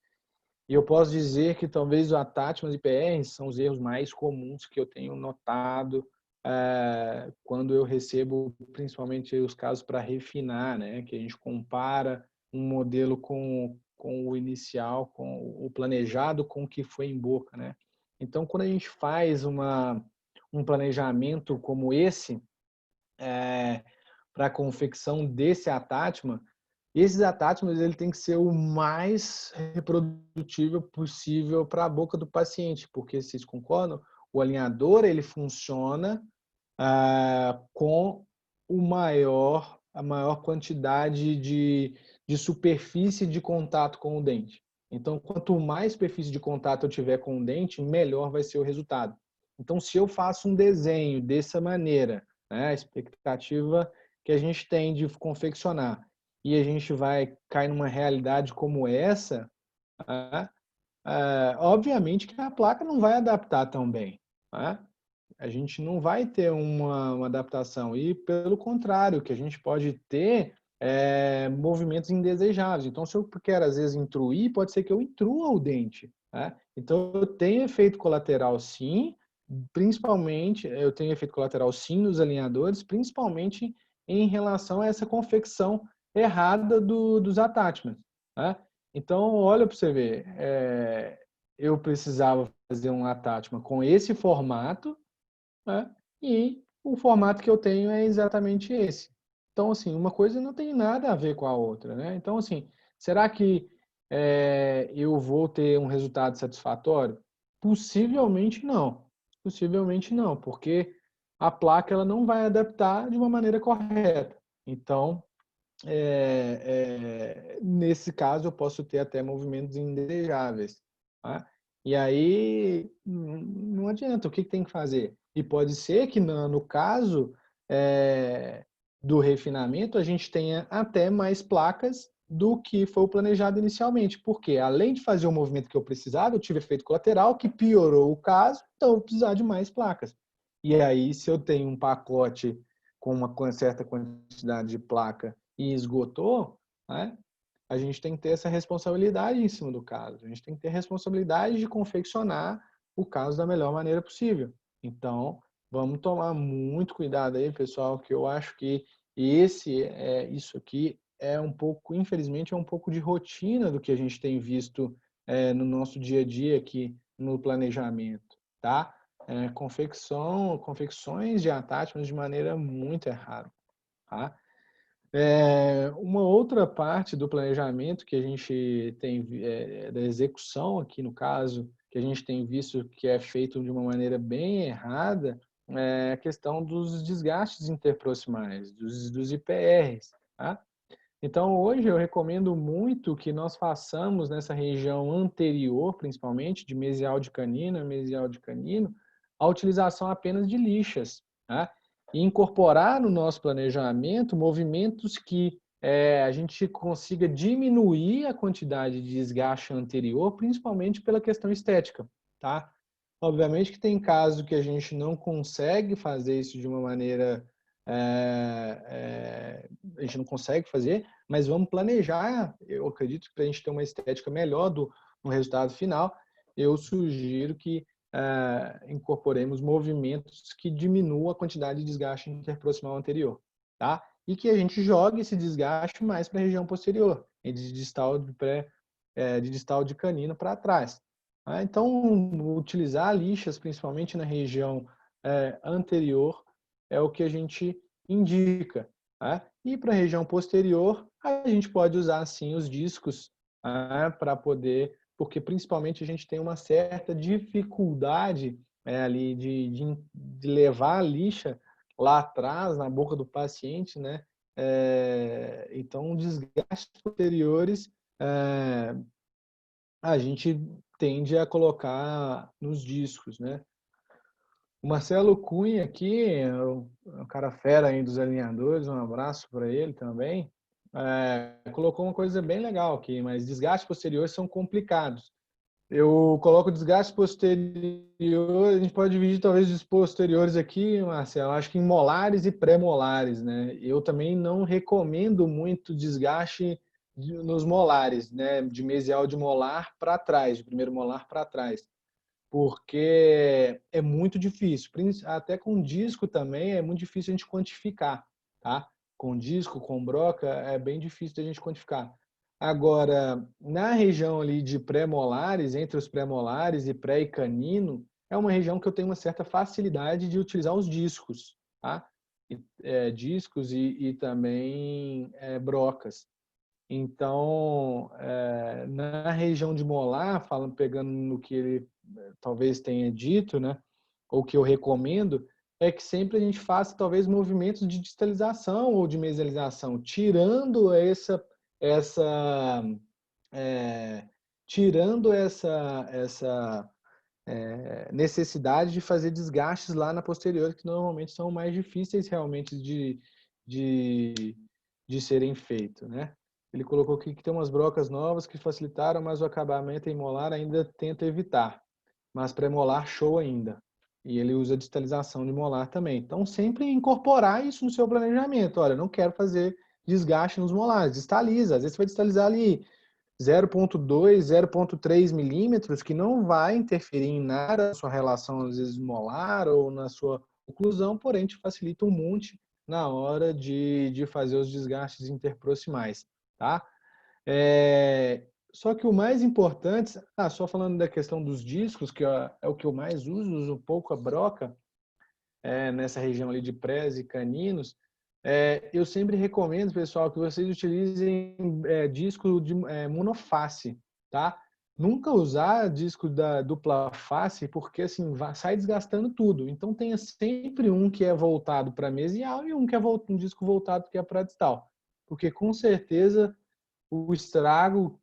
Speaker 1: E eu posso dizer que talvez o attachments e PR são os erros mais comuns que eu tenho notado quando eu recebo, principalmente os casos para refinar, né? Que a gente compara um modelo com o inicial, com o planejado, com o que foi em boca, né? Então, quando a gente faz um planejamento como esse, para a confecção desse attachment, esses attachments ele tem que ser o mais reprodutível possível para a boca do paciente, porque vocês concordam? O alinhador ele funciona com a maior quantidade de superfície de contato com o dente. Então, quanto mais superfície de contato eu tiver com o dente, melhor vai ser o resultado. Então, se eu faço um desenho dessa maneira, né, a expectativa que a gente tem de confeccionar, e a gente vai cair numa realidade como essa, obviamente que a placa não vai adaptar tão bem. Né? A gente não vai ter uma adaptação. E, pelo contrário, o que a gente pode ter movimentos indesejáveis. Então, se eu quero, às vezes, intruir, pode ser que eu intrua o dente. Né? Então, eu tenho efeito colateral, sim, principalmente, eu tenho efeito colateral, sim, nos alinhadores, principalmente em relação a essa confecção errada dos attachments. Né? Então, olha para você ver, eu precisava fazer um attachment com esse formato, né? E o formato que eu tenho é exatamente esse. Então, assim, uma coisa não tem nada a ver com a outra, né? Então, assim, será que eu vou ter um resultado satisfatório? Possivelmente não. Possivelmente não, porque a placa ela não vai adaptar de uma maneira correta. Então, nesse caso, eu posso ter até movimentos indesejáveis. Tá? E aí, não adianta, o que tem que fazer? E pode ser que, no caso do refinamento, a gente tenha até mais placas do que foi o planejado inicialmente. Porque, além de fazer o movimento que eu precisava, eu tive efeito colateral, que piorou o caso, então eu vou precisar de mais placas. E aí, se eu tenho um pacote com uma certa quantidade de placa e esgotou, né, a gente tem que ter essa responsabilidade em cima do caso. A gente tem que ter a responsabilidade de confeccionar o caso da melhor maneira possível. Então, vamos tomar muito cuidado aí, pessoal, que eu acho que isso aqui é um pouco, infelizmente, é um pouco de rotina do que a gente tem visto no nosso dia a dia aqui no planejamento, tá? Confecções de attachments de maneira muito errada, tá? Uma outra parte do planejamento que a gente tem, da execução aqui no caso, que a gente tem visto que é feito de uma maneira bem errada, é a questão dos desgastes interproximais, dos IPRs. Tá? Então, hoje eu recomendo muito que nós façamos nessa região anterior, principalmente, de mesial de canino, mesial de canino, a utilização apenas de lixas. Tá? E incorporar no nosso planejamento movimentos que a gente consiga diminuir a quantidade de desgaste anterior, principalmente pela questão estética. Tá? Obviamente que tem casos que a gente não consegue fazer isso de uma maneira a gente não consegue fazer, mas vamos planejar. Eu acredito que para a gente ter uma estética melhor no resultado final, eu sugiro que incorporemos movimentos que diminuam a quantidade de desgaste interproximal anterior, tá? E que a gente jogue esse desgaste mais para a região posterior, de distal de canino para trás. Tá? Então, utilizar lixas, principalmente na região anterior, é o que a gente indica. Tá? E para a região posterior, a gente pode usar sim os discos para poder, porque principalmente a gente tem uma certa dificuldade ali de levar a lixa lá atrás, na boca do paciente, né? Então, desgastes posteriores a gente tende a colocar nos discos, né? O Marcelo Cunha aqui, o cara fera aí dos alinhadores, um abraço para ele também, colocou uma coisa bem legal aqui, mas desgastes posteriores são complicados. Eu coloco desgaste posterior, a gente pode dividir talvez os posteriores aqui, Marcelo, acho que em molares e pré-molares, né? Eu também não recomendo muito desgaste nos molares, né? De mesial de molar para trás, de primeiro molar para trás, porque é muito difícil. Até com disco também é muito difícil a gente quantificar, tá? Com disco, com broca, é bem difícil a gente quantificar. Agora, na região ali de pré-molares, entre os pré-molares e pré e canino, é uma região que eu tenho uma certa facilidade de utilizar os discos, tá? Discos e também brocas. Então, na região de molar, falando, pegando no que ele talvez tenha dito, né, ou que eu recomendo, é que sempre a gente faça talvez movimentos de distalização ou de mesialização, essa é, tirando essa necessidade de fazer desgastes lá na posterior, que normalmente são mais difíceis realmente de, de serem feitos, né? Ele colocou aqui que tem umas brocas novas que facilitaram, mas o acabamento em molar ainda tenta evitar. Mas pré-molar, show ainda. E ele usa distalização de molar também. Então, sempre incorporar isso no seu planejamento. Olha, não quero fazer desgaste nos molares. Distaliza. Às vezes você vai distalizar ali 0,2, 0,3 milímetros, que não vai interferir em nada na sua relação, às vezes, molar ou na sua oclusão, porém te facilita um monte na hora de fazer os desgastes interproximais, tá? Só que o mais importante, só falando da questão dos discos, que é o que eu mais uso, uso pouco a broca, nessa região ali de prés e caninos, eu sempre recomendo, pessoal, que vocês utilizem disco de monoface, tá? Nunca usar disco da dupla face, porque assim, sai desgastando tudo. Então tenha sempre um que é voltado para mesial e um que é um disco voltado que é para distal. Porque com certeza o estrago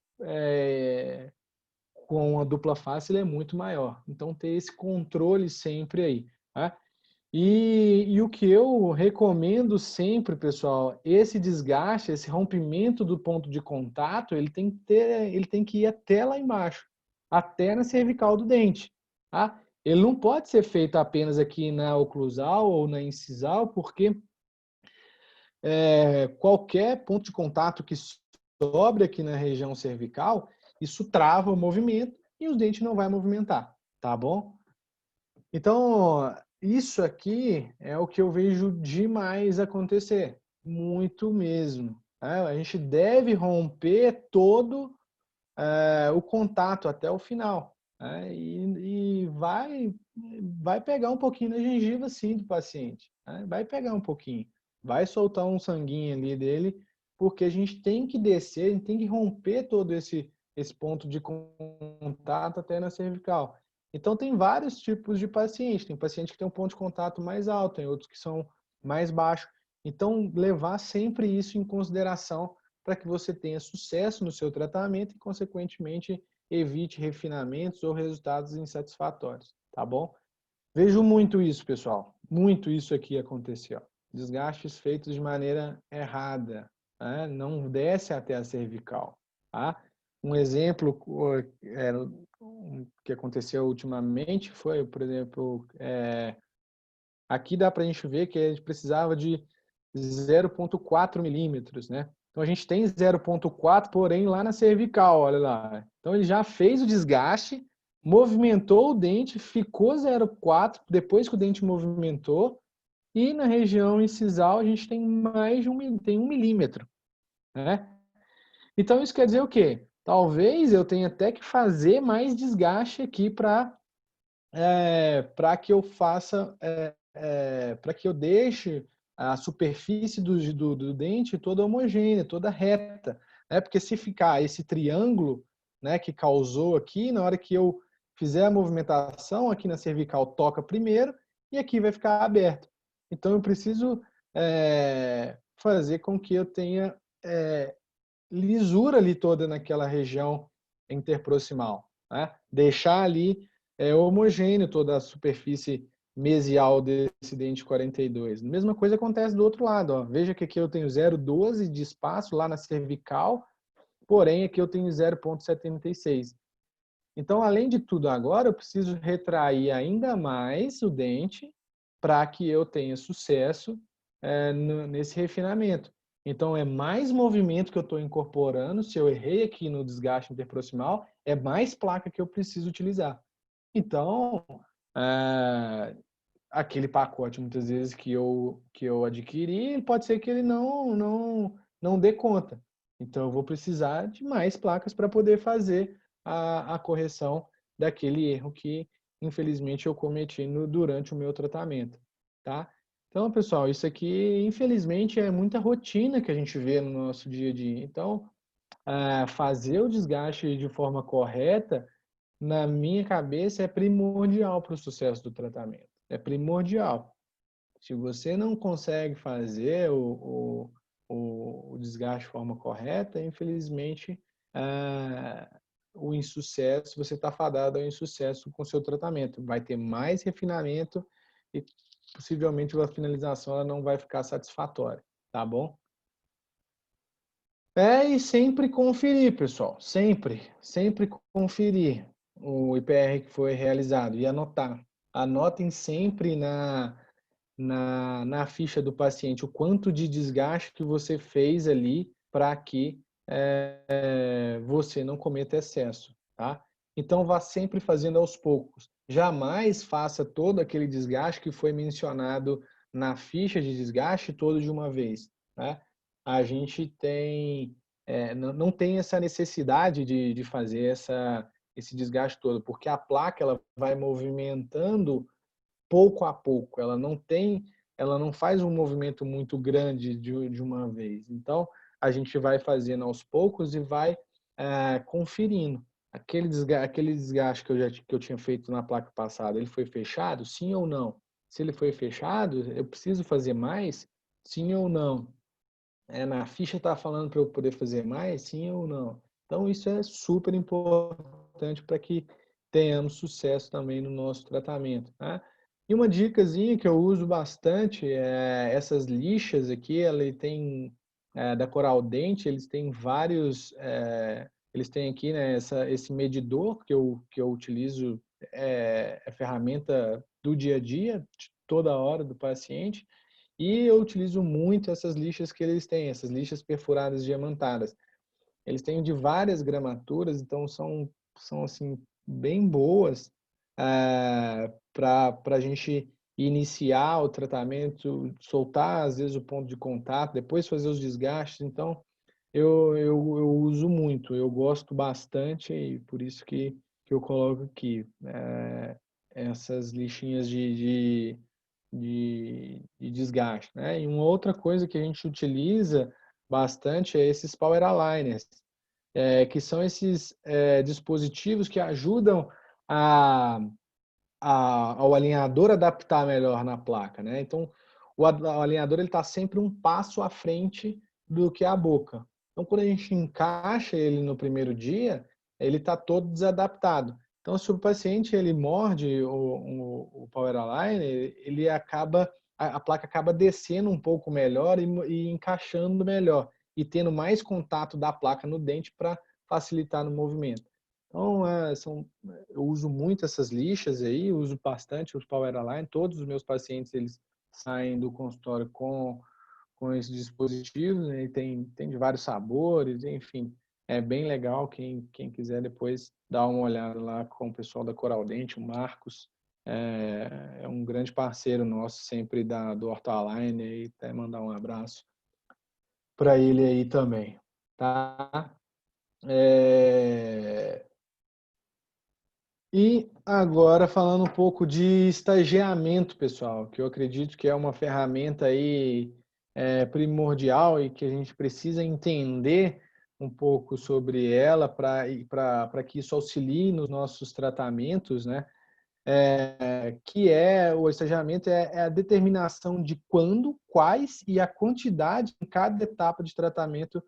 Speaker 1: com a dupla face ele é muito maior. Então ter esse controle sempre aí, tá? E o que eu recomendo sempre, pessoal, esse desgaste, esse rompimento do ponto de contato, ele tem que ir até lá embaixo, até na cervical do dente, tá? Ele não pode ser feito apenas aqui na oclusal ou na incisal, porque qualquer ponto de contato que sobre aqui na região cervical, isso trava o movimento e o dente não vai movimentar, tá bom? Então, isso aqui é o que eu vejo demais acontecer, muito mesmo. A gente deve romper todo o contato até o final. E vai pegar um pouquinho na gengiva, sim, do paciente. Vai pegar um pouquinho. Vai soltar um sanguinho ali dele, porque a gente tem que descer, a gente tem que romper todo esse ponto de contato até na cervical. Então, tem vários tipos de paciente. Tem paciente que tem um ponto de contato mais alto, tem outros que são mais baixos. Então, levar sempre isso em consideração para que você tenha sucesso no seu tratamento e, consequentemente, evite refinamentos ou resultados insatisfatórios, tá bom? Vejo muito isso, pessoal. Muito isso aqui acontecer. Ó. Desgastes feitos de maneira errada. Né? Não desce até a cervical. Tá? Um exemplo que aconteceu ultimamente foi, por exemplo, aqui dá para a gente ver que a gente precisava de 0,4 milímetros, né? Então a gente tem 0,4, porém lá na cervical, olha lá. Então ele já fez o desgaste, movimentou o dente, ficou 0,4 depois que o dente movimentou, e na região incisal a gente tem mais de tem 1 milímetro, né? Então isso quer dizer o quê? Talvez eu tenha até que fazer mais desgaste aqui para que eu faça, para que eu deixe a superfície do dente toda homogênea, toda reta. Né? Porque se ficar esse triângulo, né, que causou aqui, na hora que eu fizer a movimentação aqui na cervical, toca primeiro e aqui vai ficar aberto. Então eu preciso fazer com que eu tenha lisura ali toda naquela região interproximal. Né? Deixar ali homogêneo toda a superfície mesial desse dente 42. A mesma coisa acontece do outro lado. Ó. Veja que aqui eu tenho 0,12 de espaço lá na cervical, porém aqui eu tenho 0,76. Então, além de tudo agora, eu preciso retrair ainda mais o dente para que eu tenha sucesso nesse refinamento. Então, é mais movimento que eu estou incorporando. Se eu errei aqui no desgaste interproximal, é mais placa que eu preciso utilizar. Então, aquele pacote, muitas vezes, que eu adquiri, pode ser que ele não dê conta. Então, eu vou precisar de mais placas para poder fazer a correção daquele erro que, infelizmente, eu cometi durante o meu tratamento. Tá? Então, pessoal, isso aqui, infelizmente, é muita rotina que a gente vê no nosso dia a dia. Então, fazer o desgaste de forma correta, na minha cabeça, é primordial para o sucesso do tratamento. É primordial. Se você não consegue fazer o desgaste de forma correta, infelizmente, o insucesso, você está fadado ao insucesso com o seu tratamento. Vai ter mais refinamento e possivelmente a finalização ela não vai ficar satisfatória, tá bom? E sempre conferir, pessoal, sempre conferir o IPR que foi realizado e anotar. Anotem sempre na ficha do paciente o quanto de desgaste que você fez ali para que você não cometa excesso, tá? Então, vá sempre fazendo aos poucos. Jamais faça todo aquele desgaste que foi mencionado na ficha de desgaste todo de uma vez, né? A gente não tem essa necessidade de fazer esse desgaste todo, porque a placa ela vai movimentando pouco a pouco, ela não faz um movimento muito grande de uma vez. Então, a gente vai fazendo aos poucos e vai conferindo. Aquele desgaste que eu tinha feito na placa passada, ele foi fechado? Sim ou não? Se ele foi fechado, eu preciso fazer mais? Sim ou não? Na ficha está falando para eu poder fazer mais? Sim ou não? Então, isso é super importante para que tenhamos sucesso também no nosso tratamento, tá? E uma dicasinha que eu uso bastante é essas lixas aqui, ela tem da Coral Dente, eles têm vários, eles têm aqui, né, esse medidor que eu utilizo, é ferramenta do dia a dia, de toda hora do paciente, e eu utilizo muito essas lixas que eles têm, essas lixas perfuradas diamantadas. Eles têm de várias gramaturas, então são assim, bem boas para a gente iniciar o tratamento, soltar às vezes o ponto de contato, depois fazer os desgastes. Então, eu uso muito, eu gosto bastante e por isso que eu coloco aqui essas lixinhas de desgaste, né? E uma outra coisa que a gente utiliza bastante é esses power aligners, que são esses dispositivos que ajudam a, ao alinhador adaptar melhor na placa, né? Então, o alinhador ele está sempre um passo à frente do que a boca. Então, quando a gente encaixa ele no primeiro dia, ele está todo desadaptado. Então, se o paciente ele morde o Power Aligner, ele acaba a placa acaba descendo um pouco melhor e encaixando melhor e tendo mais contato da placa no dente para facilitar no movimento. Então, eu uso muito essas lixas aí, uso bastante os Power Align. Todos os meus pacientes eles saem do consultório com esses dispositivos, né? E tem de vários sabores, enfim. É bem legal. Quem quiser depois dar uma olhada lá com o pessoal da Coral Dente, o Marcos. É um grande parceiro nosso, sempre do Ortho Align, e até mandar um abraço para ele aí também. Tá? É... E agora falando um pouco de estagiamento, pessoal, que eu acredito que é uma ferramenta aí primordial e que a gente precisa entender um pouco sobre ela para que isso auxilie nos nossos tratamentos, né? Que o estagiamento é a determinação de quando, quais e a quantidade em cada etapa de tratamento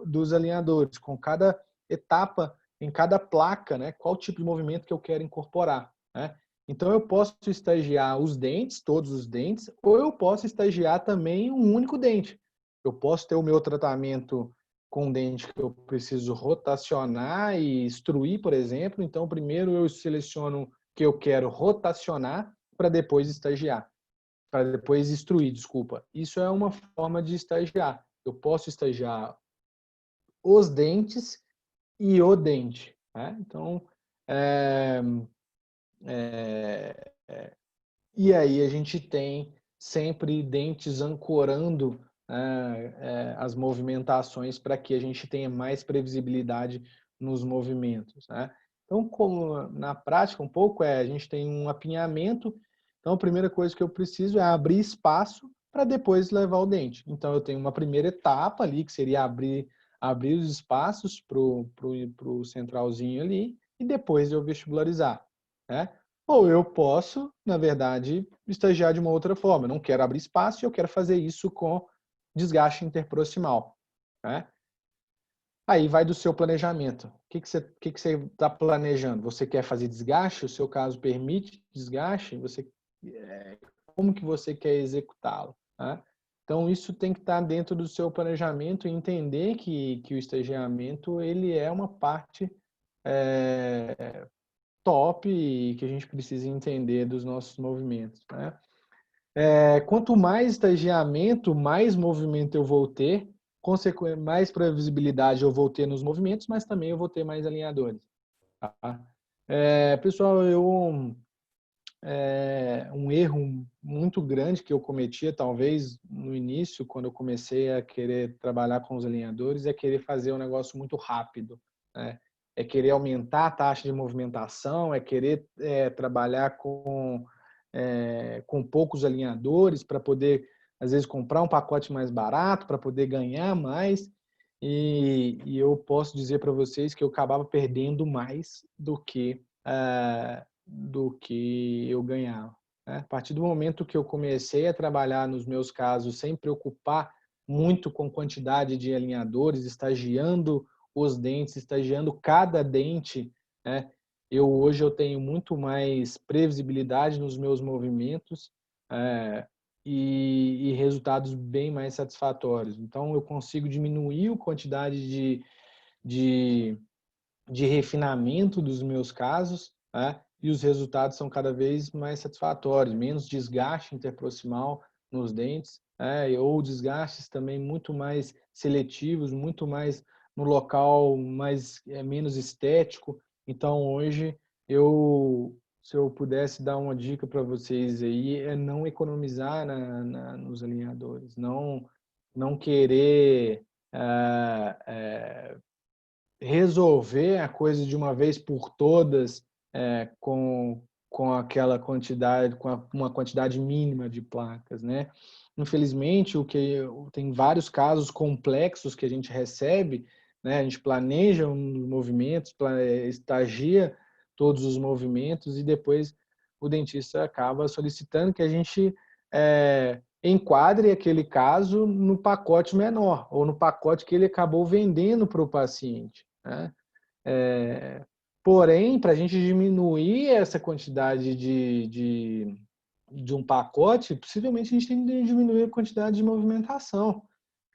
Speaker 1: dos alinhadores, com cada etapa, em cada placa, né? Qual tipo de movimento que eu quero incorporar, né? Então eu posso estagiar os dentes, todos os dentes, ou eu posso estagiar também um único dente. Eu posso ter o meu tratamento com dente que eu preciso rotacionar e extruir, por exemplo. Então primeiro eu seleciono que eu quero rotacionar para depois estagiar, para depois extruir, desculpa. Isso é uma forma de estagiar. Eu posso estagiar os dentes e o dente, né? Então, é, é, e aí a gente tem sempre dentes ancorando as movimentações para que a gente tenha mais previsibilidade nos movimentos, né? Então, como na prática um pouco a gente tem um apinhamento, então a primeira coisa que eu preciso é abrir espaço para depois levar o dente. Então eu tenho uma primeira etapa ali, que seria abrir os espaços para o centralzinho ali, e depois eu vestibularizar, né? Ou eu posso, na verdade, estagiar de uma outra forma. Eu não quero abrir espaço e eu quero fazer isso com desgaste interproximal, né? Aí vai do seu planejamento. O que você está planejando? Você quer fazer desgaste? O seu caso permite desgaste? Como que você quer executá-lo, né? Então, isso tem que estar dentro do seu planejamento e entender que o estagiamento ele é uma parte top que a gente precisa entender dos nossos movimentos, né? Quanto mais estagiamento, mais movimento eu vou ter, mais previsibilidade eu vou ter nos movimentos, mas também eu vou ter mais alinhadores. Tá? Pessoal, um erro muito grande que eu cometia, talvez no início, quando eu comecei a querer trabalhar com os alinhadores, é querer fazer um negócio muito rápido, né? É querer aumentar a taxa de movimentação, é querer trabalhar com com poucos alinhadores para poder, às vezes, comprar um pacote mais barato para poder ganhar mais. E eu posso dizer para vocês que eu acabava perdendo mais do que eu ganhava, né? A partir do momento que eu comecei a trabalhar nos meus casos sem preocupar muito com quantidade de alinhadores, estagiando os dentes, estagiando cada dente, né? Hoje eu tenho muito mais previsibilidade nos meus movimentos, e resultados bem mais satisfatórios. Então, eu consigo diminuir a quantidade de, de refinamento dos meus casos, né? E os resultados são cada vez mais satisfatórios, menos desgaste interproximal nos dentes, ou desgastes também muito mais seletivos, muito mais no local menos estético. Então, hoje, se eu pudesse dar uma dica para vocês aí, é não economizar nos alinhadores, não querer resolver a coisa de uma vez por todas, com aquela quantidade, uma quantidade mínima de placas, né? Infelizmente, tem vários casos complexos que a gente recebe, né? A gente planeja os movimentos, estagia todos os movimentos e depois o dentista acaba solicitando que a gente enquadre aquele caso no pacote menor ou no pacote que ele acabou vendendo para o paciente, né? Porém, para a gente diminuir essa quantidade de um pacote, possivelmente a gente tem que diminuir a quantidade de movimentação.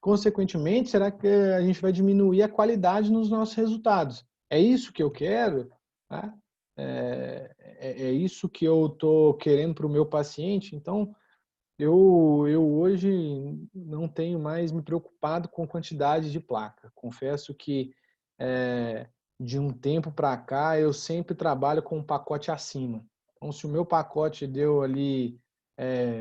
Speaker 1: Consequentemente, será que a gente vai diminuir a qualidade nos nossos resultados? É isso que eu quero? Tá? É isso que eu estou querendo para o meu paciente? Então, eu hoje não tenho mais me preocupado com quantidade de placa. Confesso que de um tempo para cá eu sempre trabalho com um pacote acima. Então, se o meu pacote deu ali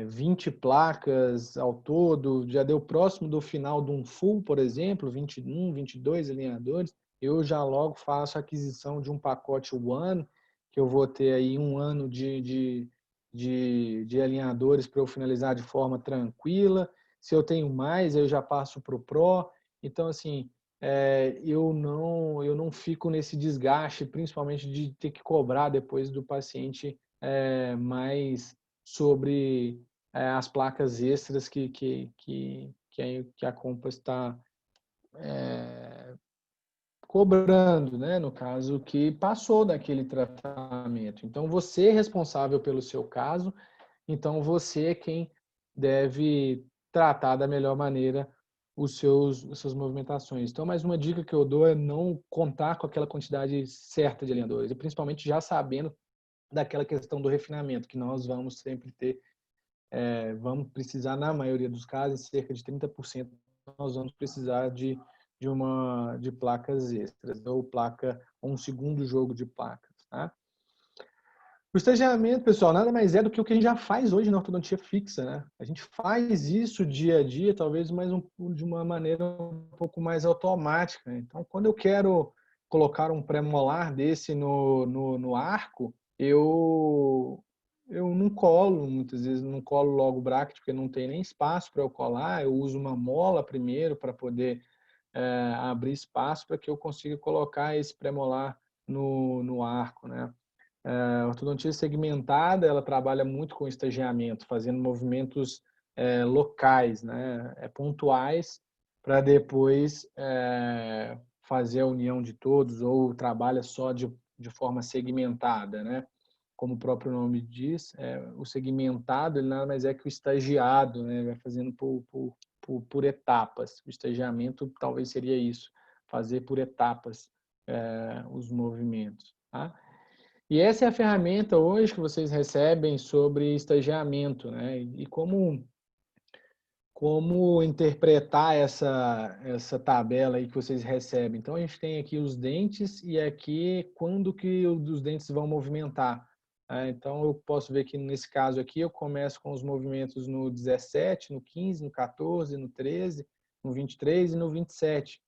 Speaker 1: 20 placas ao todo, já deu próximo do final de um full, por exemplo, 21, 22 alinhadores, eu já logo faço a aquisição de um pacote One, que eu vou ter aí um ano de alinhadores para eu finalizar de forma tranquila. Se eu tenho mais, eu já passo para o Pro. Então, assim, eu não fico nesse desgaste, principalmente de ter que cobrar depois do paciente mais sobre as placas extras que a Compass está cobrando, né? No caso, que passou daquele tratamento. Então, você é responsável pelo seu caso, então você é quem deve tratar da melhor maneira as suas movimentações. Então, mais uma dica que eu dou é não contar com aquela quantidade certa de alinhadores, e principalmente já sabendo daquela questão do refinamento, que nós vamos sempre ter, vamos precisar, na maioria dos casos, cerca de 30% nós vamos precisar de placas extras, ou um segundo jogo de placas, tá? O estagiamento, pessoal, nada mais é do que o que a gente já faz hoje na ortodontia fixa, né? A gente faz isso dia a dia, talvez de uma maneira um pouco mais automática. Então, quando eu quero colocar um pré-molar desse no arco, eu não colo, muitas vezes não colo logo o bracket, porque não tem nem espaço para eu colar. Eu uso uma mola primeiro para poder abrir espaço para que eu consiga colocar esse pré-molar no arco, né? A ortodontia segmentada, ela trabalha muito com estagiamento, fazendo movimentos locais, né? Pontuais, para depois fazer a união de todos, ou trabalha só de forma segmentada, né? Como o próprio nome diz, o segmentado ele nada mais é que o estagiado, né? Vai fazendo por etapas. O estagiamento talvez seria isso, fazer por etapas os movimentos, tá? E essa é a ferramenta hoje que vocês recebem sobre estagiamento, né? E como interpretar essa tabela aí que vocês recebem. Então, a gente tem aqui os dentes e aqui quando que os dentes vão movimentar. Então, eu posso ver que nesse caso aqui eu começo com os movimentos no 17, no 15, no 14, no 13, no 23 e no 27.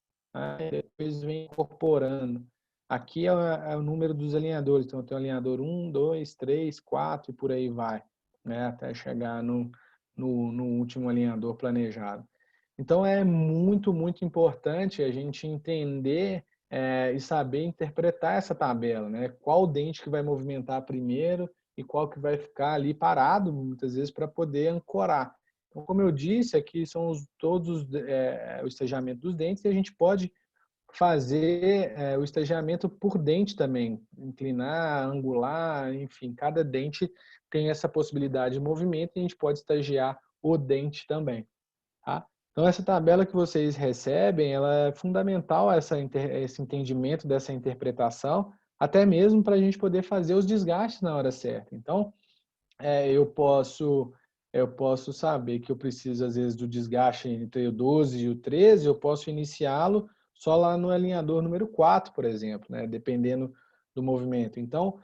Speaker 1: Depois vem incorporando. Aqui é o número dos alinhadores. Então, eu tenho alinhador 1, 2, 3, 4 e por aí vai, né, até chegar no último alinhador planejado. Então, é muito, muito importante a gente entender e saber interpretar essa tabela, né? Qual dente que vai movimentar primeiro e qual que vai ficar ali parado, muitas vezes, para poder ancorar. Então, como eu disse, aqui são todos o estagiamento dos dentes e a gente pode fazer o estagiamento por dente também, inclinar, angular, enfim, cada dente tem essa possibilidade de movimento e a gente pode estagiar o dente também, tá? Então, essa tabela que vocês recebem, ela é fundamental, esse entendimento dessa interpretação, até mesmo para a gente poder fazer os desgastes na hora certa. Então, eu posso saber que eu preciso, às vezes, do desgaste entre o 12 e o 13, eu posso iniciá-lo só lá no alinhador número 4, por exemplo, né? Dependendo do movimento. Então,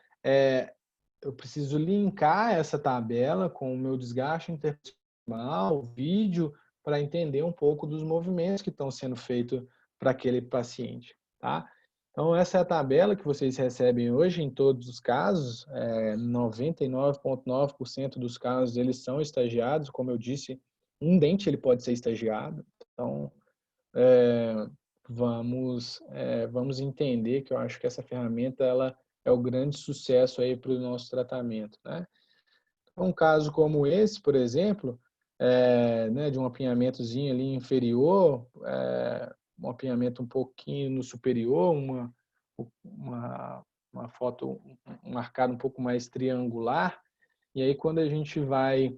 Speaker 1: eu preciso linkar essa tabela com o meu desgaste interproximal, o vídeo, para entender um pouco dos movimentos que estão sendo feitos para aquele paciente, tá? Então, essa é a tabela que vocês recebem hoje em todos os casos. 99,9% dos casos eles são estagiados. Como eu disse, um dente ele pode ser estagiado. Então, vamos entender que eu acho que essa ferramenta ela é o grande sucesso aí para o nosso tratamento, né? Um caso como esse, por exemplo, né, de um apinhamentozinho ali inferior, um apinhamento um pouquinho no superior, uma foto, um arcado um pouco mais triangular, e aí quando a gente vai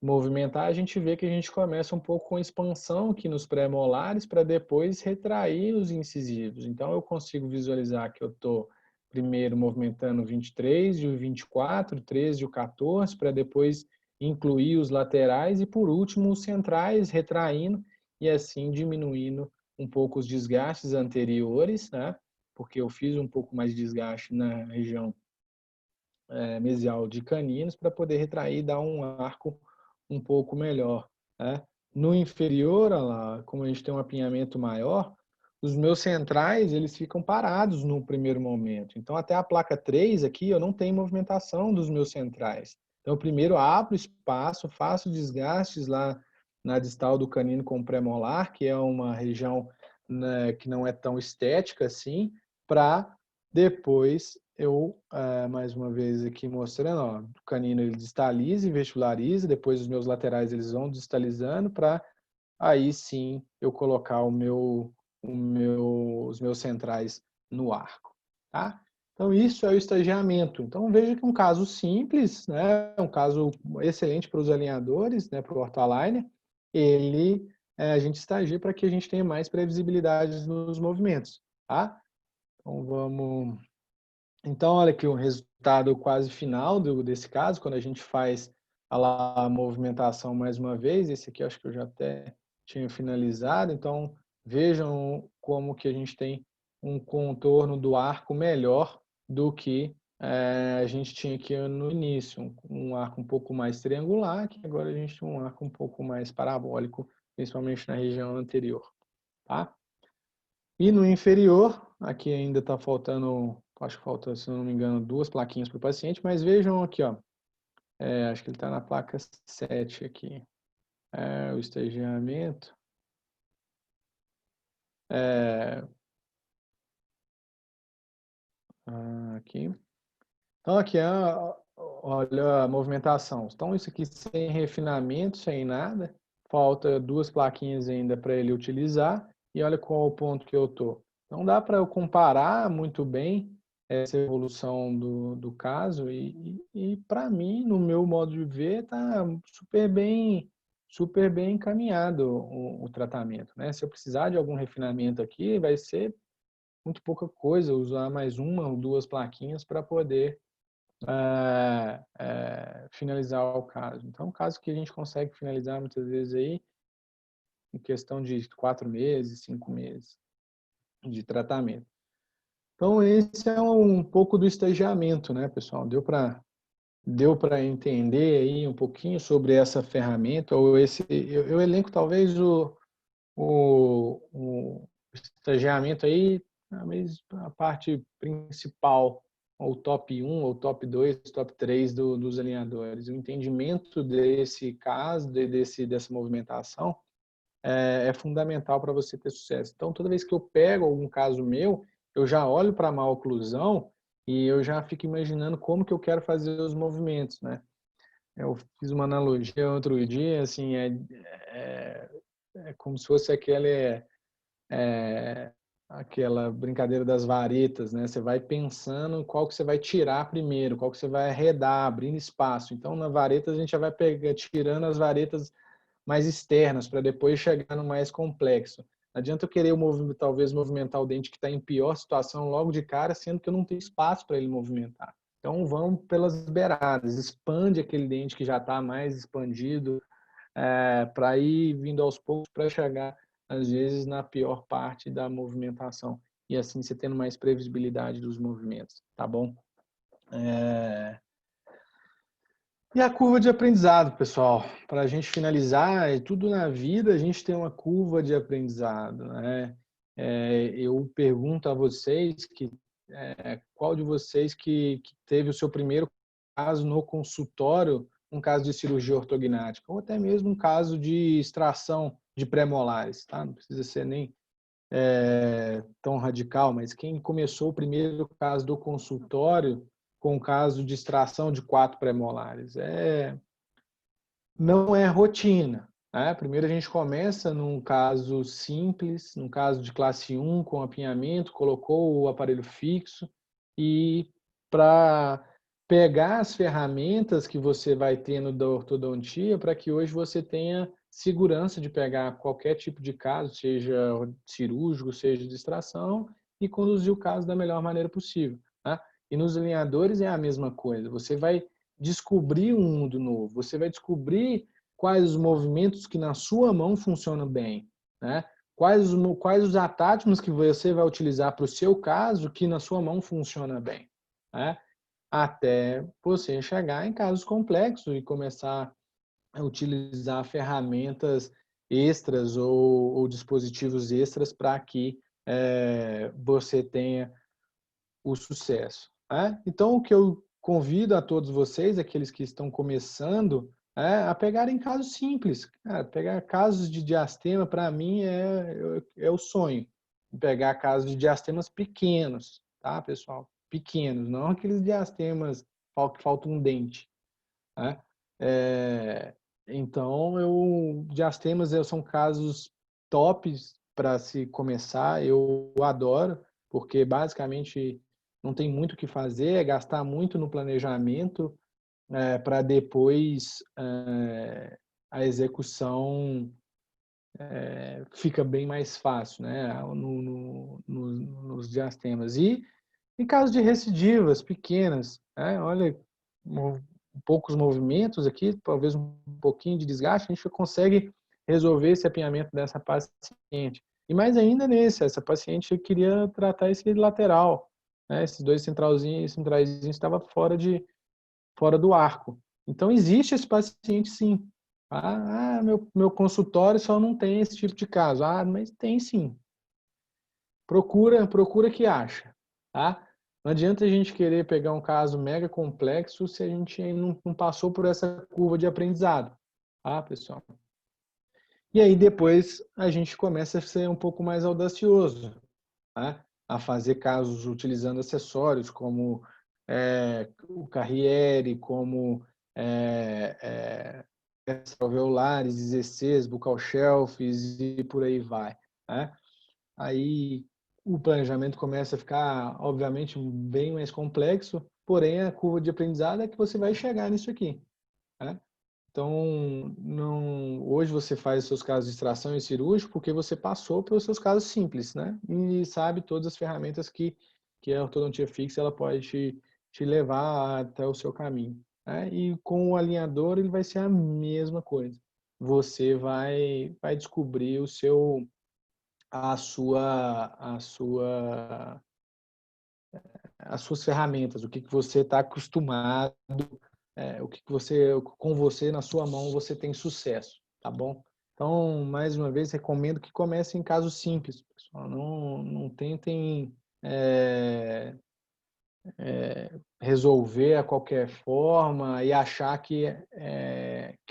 Speaker 1: movimentar, a gente vê que a gente começa um pouco com expansão aqui nos pré-molares para depois retrair os incisivos. Então eu consigo visualizar que eu estou primeiro movimentando o 23 e o 24, o 13 e o 14, para depois incluir os laterais e por último os centrais, retraindo e assim diminuindo um pouco os desgastes anteriores, né? Porque eu fiz um pouco mais de desgaste na região mesial de caninos para poder retrair e dar um arco um pouco melhor, né? No inferior, olha lá, como a gente tem um apinhamento maior, os meus centrais eles ficam parados no primeiro momento. Então, até a placa 3 aqui, eu não tenho movimentação dos meus centrais. Então, eu primeiro abro espaço, faço desgastes lá na distal do canino com o premolar, que é uma região, né, que não é tão estética assim, para depois eu, mais uma vez aqui mostrando, ó, o canino ele distaliza e vestibulariza, depois os meus laterais eles vão distalizando para aí sim eu colocar os meus centrais no arco, tá? Então isso é o estagiamento. Então veja que é um caso simples, né? Um caso excelente para os alinhadores, né? Para o ortoliner, a gente estagia para que a gente tenha mais previsibilidade nos movimentos, tá? Então vamos. Então, olha aqui o resultado quase final desse caso, quando a gente faz a movimentação mais uma vez. Esse aqui eu acho que eu já até tinha finalizado. Então, vejam como que a gente tem um contorno do arco melhor do que a gente tinha aqui no início. Um arco um pouco mais triangular, que agora a gente tem um arco um pouco mais parabólico, principalmente na região anterior, tá? E no inferior, aqui ainda está faltando, acho que falta, se não me engano, 2 plaquinhas para o paciente, mas vejam aqui, ó, acho que ele está na placa 7 aqui, o estagiamento. Aqui. Então, aqui, olha a movimentação. Então, isso aqui sem refinamento, sem nada, falta 2 plaquinhas ainda para ele utilizar, e olha qual o ponto que eu estou. Então, dá para eu comparar muito bem essa evolução do caso e para mim, no meu modo de ver, está super bem encaminhado o tratamento, né? Se eu precisar de algum refinamento aqui, vai ser muito pouca coisa, usar mais uma ou 2 plaquinhas para poder finalizar o caso. Então, um caso que a gente consegue finalizar muitas vezes aí em questão de 4 meses, 5 meses de tratamento. Então, esse é um pouco do estagiamento, né, pessoal? Deu para entender aí um pouquinho sobre essa ferramenta, ou eu elenco talvez o estagiamento aí, talvez a parte principal ou top 1, ou top 2, top 3 dos alinhadores. O entendimento desse caso, dessa movimentação, é fundamental para você ter sucesso. Então, toda vez que eu pego algum caso meu, eu já olho para a maloclusão e eu já fico imaginando como que eu quero fazer os movimentos, né? Eu fiz uma analogia outro dia, assim, é como se fosse aquela brincadeira das varetas, né? Você vai pensando qual que você vai tirar primeiro, qual que você vai arredar, abrindo espaço. Então, na vareta, a gente já vai tirando as varetas mais externas para depois chegar no mais complexo. Não adianta eu querer talvez movimentar o dente que está em pior situação logo de cara, sendo que eu não tenho espaço para ele movimentar. Então, vamos pelas beiradas, expande aquele dente que já está mais expandido, para ir vindo aos poucos para chegar, às vezes, na pior parte da movimentação. E assim você tendo mais previsibilidade dos movimentos, tá bom? E a curva de aprendizado, pessoal, para a gente finalizar, tudo na vida a gente tem uma curva de aprendizado, né? Eu pergunto a vocês qual de vocês que teve o seu primeiro caso no consultório, um caso de cirurgia ortognática, ou até mesmo um caso de extração de pré-molares, tá? Não precisa ser nem tão radical, mas quem começou o primeiro caso do consultório com o caso de extração de 4 pré-molares? Não é rotina. Né? Primeiro a gente começa num caso simples, num caso de classe 1 com apinhamento, colocou o aparelho fixo e para pegar as ferramentas que você vai tendo da ortodontia para que hoje você tenha segurança de pegar qualquer tipo de caso, seja cirúrgico, seja de extração, e conduzir o caso da melhor maneira possível. Né? E nos alinhadores é a mesma coisa. Você vai descobrir um mundo novo, você vai descobrir quais os movimentos que na sua mão funcionam bem, né? Quais os atátimos que você vai utilizar para o seu caso que na sua mão funciona bem, né? Até você chegar em casos complexos e começar a utilizar ferramentas extras ou dispositivos extras para que você tenha o sucesso. Né? Então, o que eu convido a todos vocês, aqueles que estão começando, a pegarem casos simples. Cara, pegar casos de diastema, para mim, é o sonho. Pegar casos de diastemas pequenos, tá, pessoal? Pequenos, não aqueles diastemas que falta um dente. Né? Então, diastemas são casos tops para se começar. Eu adoro, porque basicamente não tem muito o que fazer, é gastar muito no planejamento para depois a execução fica bem mais fácil, né? Nos diastemas. E em caso de recidivas pequenas, olha, poucos movimentos aqui, talvez um pouquinho de desgaste, a gente consegue resolver esse apinhamento dessa paciente. E mais ainda essa paciente queria tratar esse lateral, né? Esses dois centraizinhos estavam fora do arco. Então, existe esse paciente sim. Meu consultório só não tem esse tipo de caso. Mas tem sim. Procura que acha. Tá? Não adianta a gente querer pegar um caso mega complexo se a gente não passou por essa curva de aprendizado. Tá, pessoal? E aí depois a gente começa a ser um pouco mais audacioso, tá? A fazer casos utilizando acessórios como o Carriere, como alveolares, IZCs, buccal shelves e por aí vai. Né? Aí o planejamento começa a ficar, obviamente, bem mais complexo, porém a curva de aprendizado é que você vai chegar nisso aqui. Né? Então, hoje você faz os seus casos de extração e cirúrgico porque você passou pelos seus casos simples, né? E sabe todas as ferramentas que a ortodontia fixa ela pode te levar até o seu caminho. Né? E com o alinhador ele vai ser a mesma coisa. Você vai descobrir as suas ferramentas, o que você está acostumado, com você na sua mão você tem sucesso, tá bom? Então, mais uma vez, recomendo que comecem em casos simples, pessoal. Não tentem resolver a qualquer forma e achar que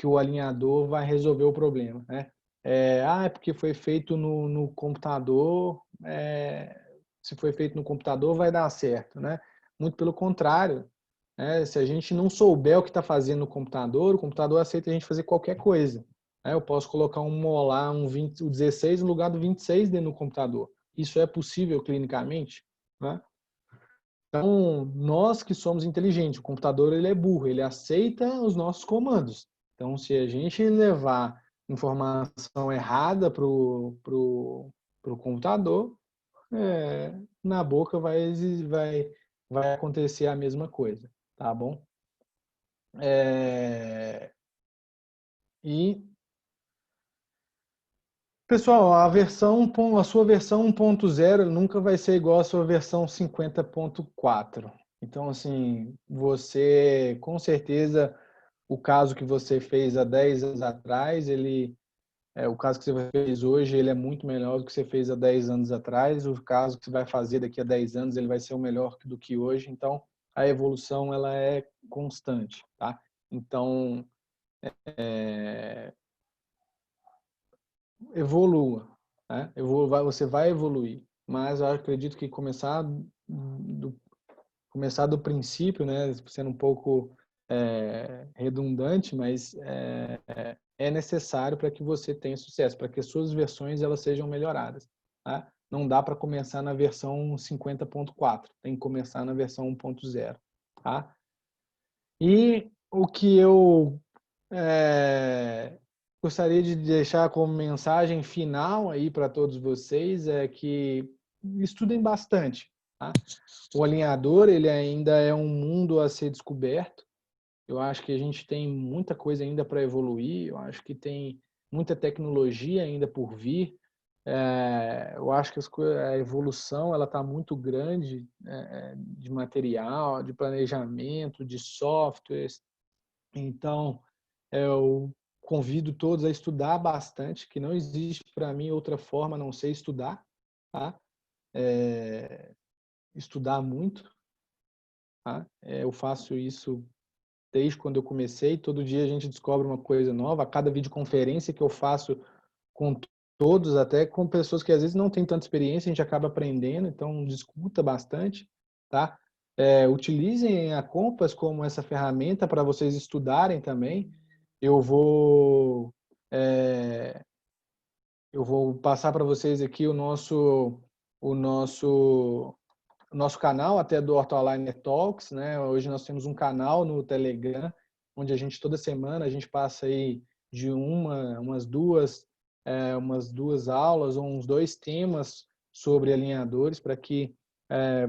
Speaker 1: o alinhador vai resolver o problema, né? É porque foi feito no computador, se foi feito no computador vai dar certo, né? Muito pelo contrário, né? Se a gente não souber o que está fazendo no computador, o computador aceita a gente fazer qualquer coisa, né? Eu posso colocar um molar, o 16 no lugar do 26 dentro do computador. Isso é possível clinicamente, né? Então, nós que somos inteligentes, o computador ele é burro, ele aceita os nossos comandos. Então, se a gente levar informação errada pro computador, na boca vai acontecer a mesma coisa, tá bom? E, pessoal, a sua versão 1.0 nunca vai ser igual à sua versão 50.4. Então, assim, você, com certeza, o caso que você fez há 10 anos atrás, o caso que você fez hoje, ele é muito melhor do que você fez há 10 anos atrás. O caso que você vai fazer daqui a 10 anos, ele vai ser o melhor do que hoje. Então, a evolução, ela é constante, tá? Então, evolua, né? Você vai evoluir. Mas eu acredito que começar do princípio, né? Sendo um pouco redundante, mas é necessário para que você tenha sucesso, para que as suas versões elas sejam melhoradas. Tá? Não dá para começar na versão 50.4, tem que começar na versão 1.0. Tá? E o que eu gostaria de deixar como mensagem final aí para todos vocês é que estudem bastante. Tá? O alinhador ele ainda é um mundo a ser descoberto. Eu acho que a gente tem muita coisa ainda para evoluir, eu acho que tem muita tecnologia ainda por vir. Eu acho que a evolução ela está muito grande de material, de planejamento, de softwares. Então, eu convido todos a estudar bastante, que não existe para mim outra forma a não ser estudar, tá? Estudar muito, tá? Eu faço isso desde quando eu comecei, todo dia a gente descobre uma coisa nova, a cada videoconferência que eu faço com todos, até com pessoas que às vezes não têm tanta experiência, a gente acaba aprendendo, então discuta bastante, tá? Utilizem a Compass como essa ferramenta para vocês estudarem também. Eu vou, é, eu vou passar para vocês aqui o nosso o nosso canal até do Ortoliner Talks, né? Hoje nós temos um canal no Telegram, onde a gente toda semana a gente passa aí de umas duas aulas ou uns dois temas sobre alinhadores para que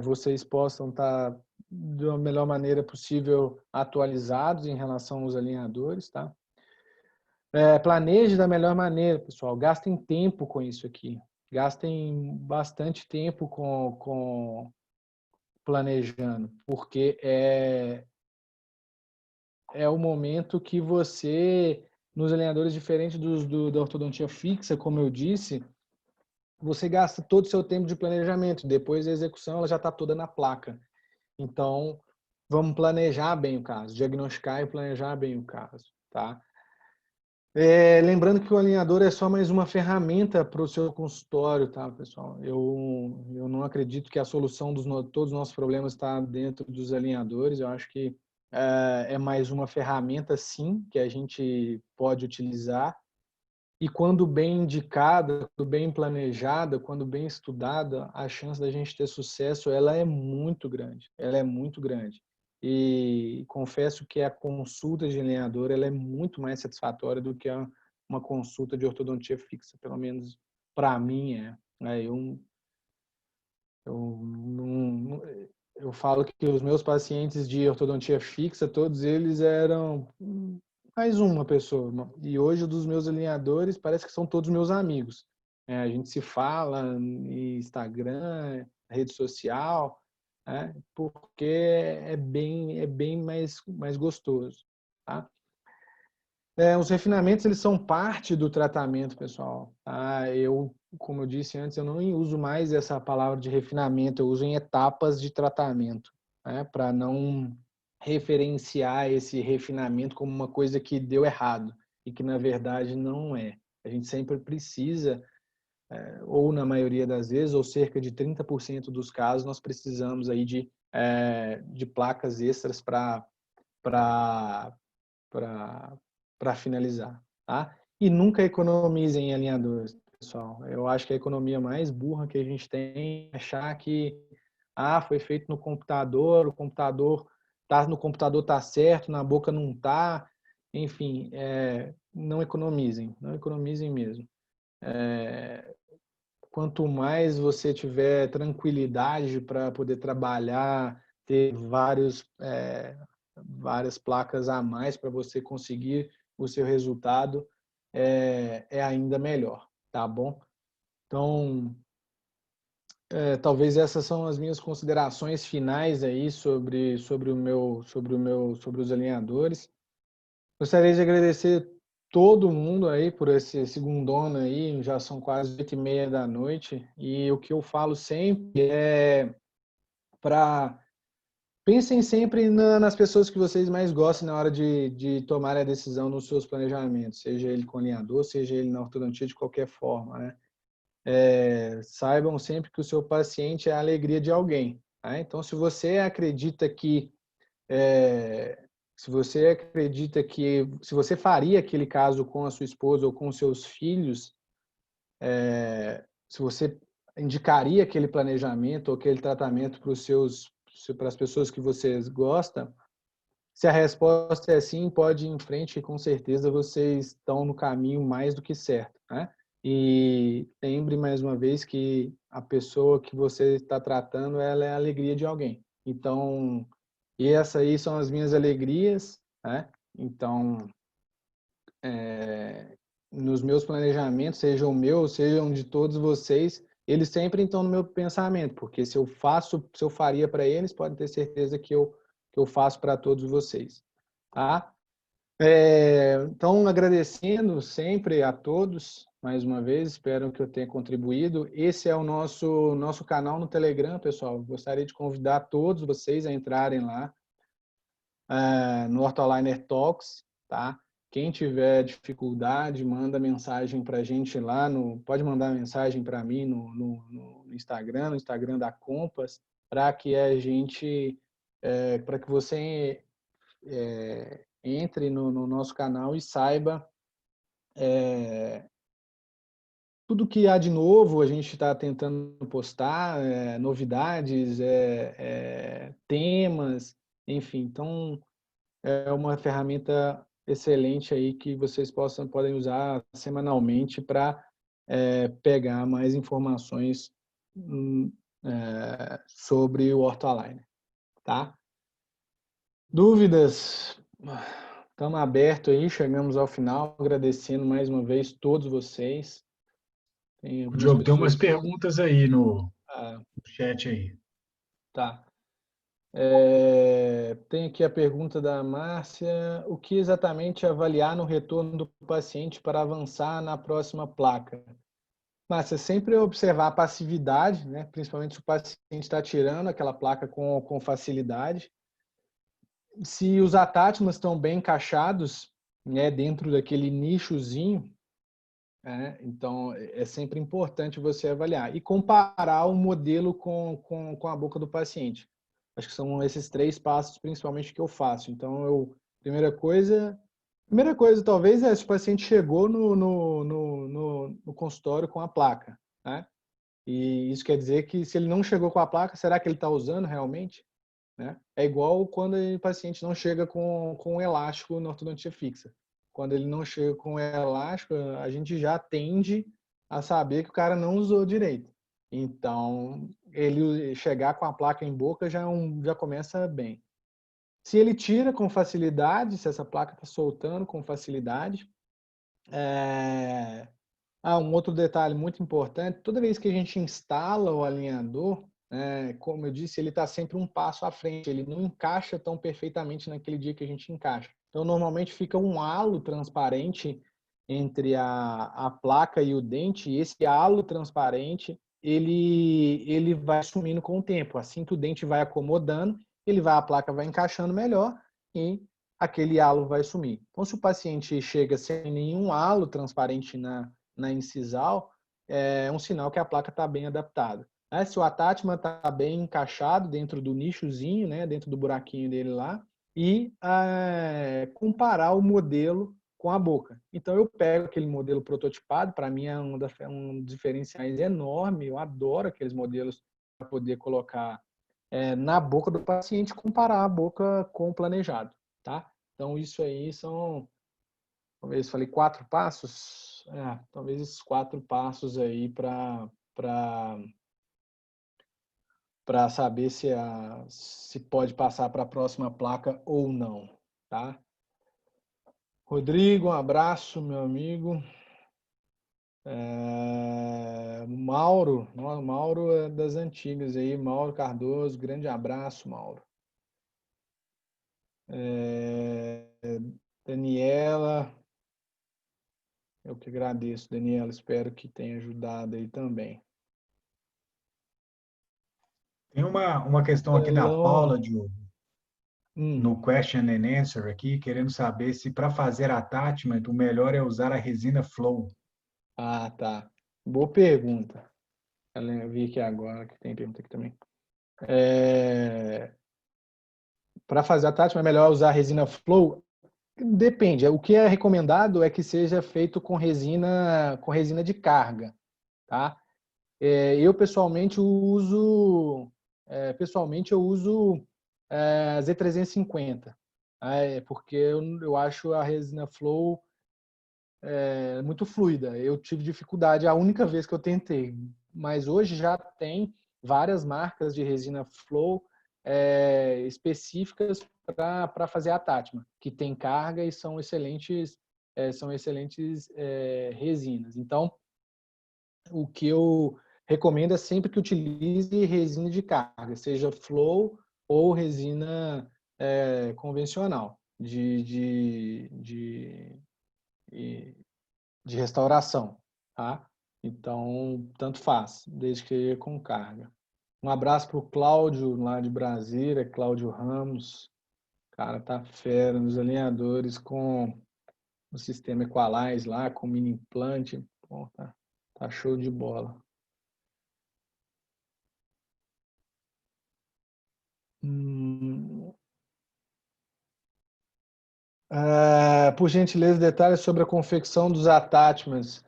Speaker 1: vocês possam estar da melhor maneira possível atualizados em relação aos alinhadores, tá? Planeje da melhor maneira, pessoal. Gastem tempo com isso aqui. Gastem bastante tempo com planejando, porque é o momento que você, nos alinhadores diferentes da ortodontia fixa, como eu disse, você gasta todo o seu tempo de planejamento, depois a execução ela já está toda na placa. Então, vamos planejar bem o caso, diagnosticar e planejar bem o caso, tá? Lembrando que o alinhador é só mais uma ferramenta para o seu consultório, tá, pessoal? Eu não acredito que a solução de todos os nossos problemas está dentro dos alinhadores. Eu acho que é mais uma ferramenta, sim, que a gente pode utilizar. E quando bem indicada, quando bem planejada, quando bem estudada, a chance da gente ter sucesso, ela é muito grande. Ela é muito grande. E confesso que a consulta de alinhador ela é muito mais satisfatória do que uma consulta de ortodontia fixa, pelo menos para mim eu falo que os meus pacientes de ortodontia fixa, todos eles eram mais uma pessoa. E hoje, dos meus alinhadores, parece que são todos meus amigos. A gente se fala em Instagram, rede social, né? Porque é bem mais gostoso. Tá? Os refinamentos, eles são parte do tratamento, pessoal. Tá? Como eu disse antes, eu não uso mais essa palavra de refinamento, eu uso em etapas de tratamento. né, para não referenciar esse refinamento como uma coisa que deu errado e que, na verdade, não é. A gente sempre precisa, ou na maioria das vezes, ou cerca de 30% dos casos, nós precisamos aí de placas extras para finalizar, tá? E nunca economizem em alinhadores, pessoal. Eu acho que a economia mais burra que a gente tem é achar que foi feito no computador, o computador tá no computador tá certo, na boca não tá. Enfim, não economizem, não economizem mesmo. Quanto mais você tiver tranquilidade para poder trabalhar, ter várias placas a mais para você conseguir o seu resultado, é ainda melhor, tá bom? Então, talvez essas são as minhas considerações finais aí sobre os alinhadores. Gostaria de agradecer todo mundo aí por esse segundona aí, já são quase 8h30 da noite, e o que eu falo sempre é para pensem sempre nas pessoas que vocês mais gostam na hora de tomar a decisão nos seus planejamentos, seja ele com alinhador, seja ele na ortodontia, de qualquer forma, né? Saibam sempre que o seu paciente é a alegria de alguém, tá? Então, se você faria aquele caso com a sua esposa ou com os seus filhos, se você indicaria aquele planejamento ou aquele tratamento para as pessoas que vocês gostam, se a resposta é sim, pode ir em frente e com certeza vocês estão no caminho mais do que certo, né? E lembre mais uma vez que a pessoa que você está tratando, ela é a alegria de alguém. Então, e essas aí são as minhas alegrias, né? Então, nos meus planejamentos, sejam meus, sejam de todos vocês, eles sempre estão no meu pensamento, porque se eu faria para eles, podem ter certeza que eu faço para todos vocês, tá? Então, agradecendo sempre a todos, mais uma vez, espero que eu tenha contribuído. Esse é o nosso canal no Telegram, pessoal. Gostaria de convidar todos vocês a entrarem lá, no Ortholiner Talks, tá? Quem tiver dificuldade, manda mensagem para a gente lá, pode mandar mensagem para mim no Instagram, no Instagram da Compass, para que para que você entre no nosso canal e saiba tudo que há de novo. A gente está tentando postar, novidades, temas, enfim. Então, é uma ferramenta excelente aí que vocês podem usar semanalmente para pegar mais informações sobre o Ortholiner, tá? Dúvidas? Estamos abertos aí, chegamos ao final, agradecendo mais uma vez todos vocês. Tem
Speaker 2: O
Speaker 1: algumas
Speaker 2: Diogo, tem umas
Speaker 1: pessoas.
Speaker 2: perguntas aí no
Speaker 1: Ah,
Speaker 2: chat aí.
Speaker 1: tá. Tem aqui a pergunta da Márcia: o que exatamente avaliar no retorno do paciente para avançar na próxima placa? Márcia, sempre observar a passividade, né? Principalmente se o paciente está tirando aquela placa com facilidade. Se os atátimas estão bem encaixados, né, dentro daquele nichozinho, então é sempre importante você avaliar e comparar o modelo com a boca do paciente. Acho que são esses 3 passos principalmente que eu faço. Então, primeira coisa talvez se o paciente chegou no consultório com a placa, né? E isso quer dizer que se ele não chegou com a placa, será que ele está usando realmente? Né? É igual quando o paciente não chega com um elástico na ortodontia fixa. Quando ele não chega com o elástico, a gente já tende a saber que o cara não usou direito. Então, ele chegar com a placa em boca já começa bem. Se ele tira com facilidade, se essa placa está soltando com facilidade. Um outro detalhe muito importante: toda vez que a gente instala o alinhador, como eu disse, ele está sempre um passo à frente, ele não encaixa tão perfeitamente naquele dia que a gente encaixa. Então, normalmente fica um halo transparente entre a placa e o dente, e esse halo transparente, ele vai sumindo com o tempo. Assim que o dente vai acomodando, a placa vai encaixando melhor e aquele halo vai sumir. Então, se o paciente chega sem nenhum halo transparente na incisal, é um sinal que a placa está bem adaptada. Se o attachment está bem encaixado dentro do nichozinho, né, dentro do buraquinho dele lá, e comparar o modelo com a boca. Então, eu pego aquele modelo prototipado, para mim é um diferenciais enorme, eu adoro aqueles modelos para poder colocar na boca do paciente, comparar a boca com o planejado, tá? Então, isso aí são, talvez falei 4 passos, talvez esses 4 passos aí para saber se pode passar para a próxima placa ou não, tá? Rodrigo, um abraço, meu amigo. Mauro é das antigas aí, Mauro Cardoso, grande abraço, Mauro. Daniela, eu que agradeço, Daniela, espero que tenha ajudado aí também.
Speaker 2: Tem uma questão aqui da Paula, Diogo, no question and answer aqui, querendo saber se para fazer attachment o melhor é usar a resina Flow.
Speaker 1: Ah, tá. Boa pergunta. Eu vi aqui agora que tem pergunta aqui também. Para fazer attachment é melhor usar a resina Flow? Depende. O que é recomendado é que seja feito com resina de carga, tá? Eu pessoalmente uso Z350, porque eu acho a resina Flow muito fluida. Eu tive dificuldade a única vez que eu tentei, mas hoje já tem várias marcas de resina Flow específicas para fazer attachment, que tem carga e são excelentes resinas. Então, o que eu recomendo é sempre que utilize resina de carga, seja Flow ou resina convencional de restauração, tá? Então, tanto faz, desde que com carga. Um abraço para o Cláudio, lá de Brasília, Cláudio Ramos. Cara, tá fera nos alinhadores com o sistema Equalize lá, com mini implante. Pô, tá show de bola. Por gentileza, detalhes sobre a confecção dos attachments.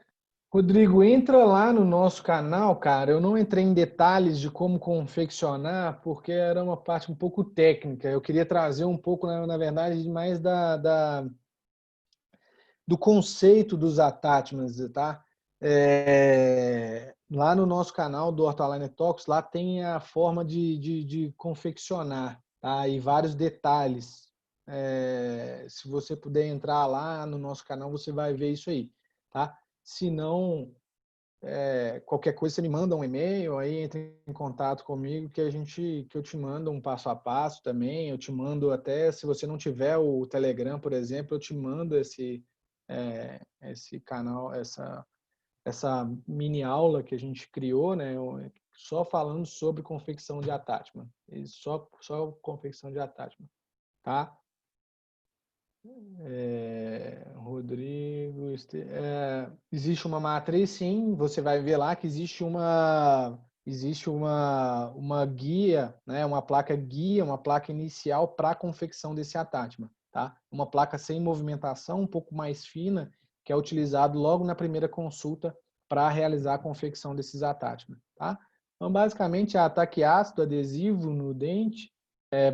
Speaker 1: Rodrigo, entra lá no nosso canal, cara. Eu não entrei em detalhes de como confeccionar, porque era uma parte um pouco técnica. Eu queria trazer um pouco, na verdade, mais do conceito dos attachments, tá? Lá no nosso canal do Hortoliner Talks, lá tem a forma de confeccionar, tá? E vários detalhes. Se você puder entrar lá no nosso canal, você vai ver isso aí, tá? Se não, qualquer coisa você me manda um e-mail, aí entre em contato comigo que eu te mando um passo a passo também. Eu te mando até, se você não tiver o Telegram, por exemplo, eu te mando esse canal, essa mini aula que a gente criou, né? Só falando sobre confecção de attachment, só confecção de attachment, tá? Rodrigo, existe uma matriz, sim. Você vai ver lá que existe uma guia, né? Uma placa guia, uma placa inicial para a confecção desse attachment, tá? Uma placa sem movimentação, um pouco mais fina, que é utilizado logo na primeira consulta para realizar a confecção desses attachments, tá? Então, basicamente, é ataque ácido, adesivo no dente,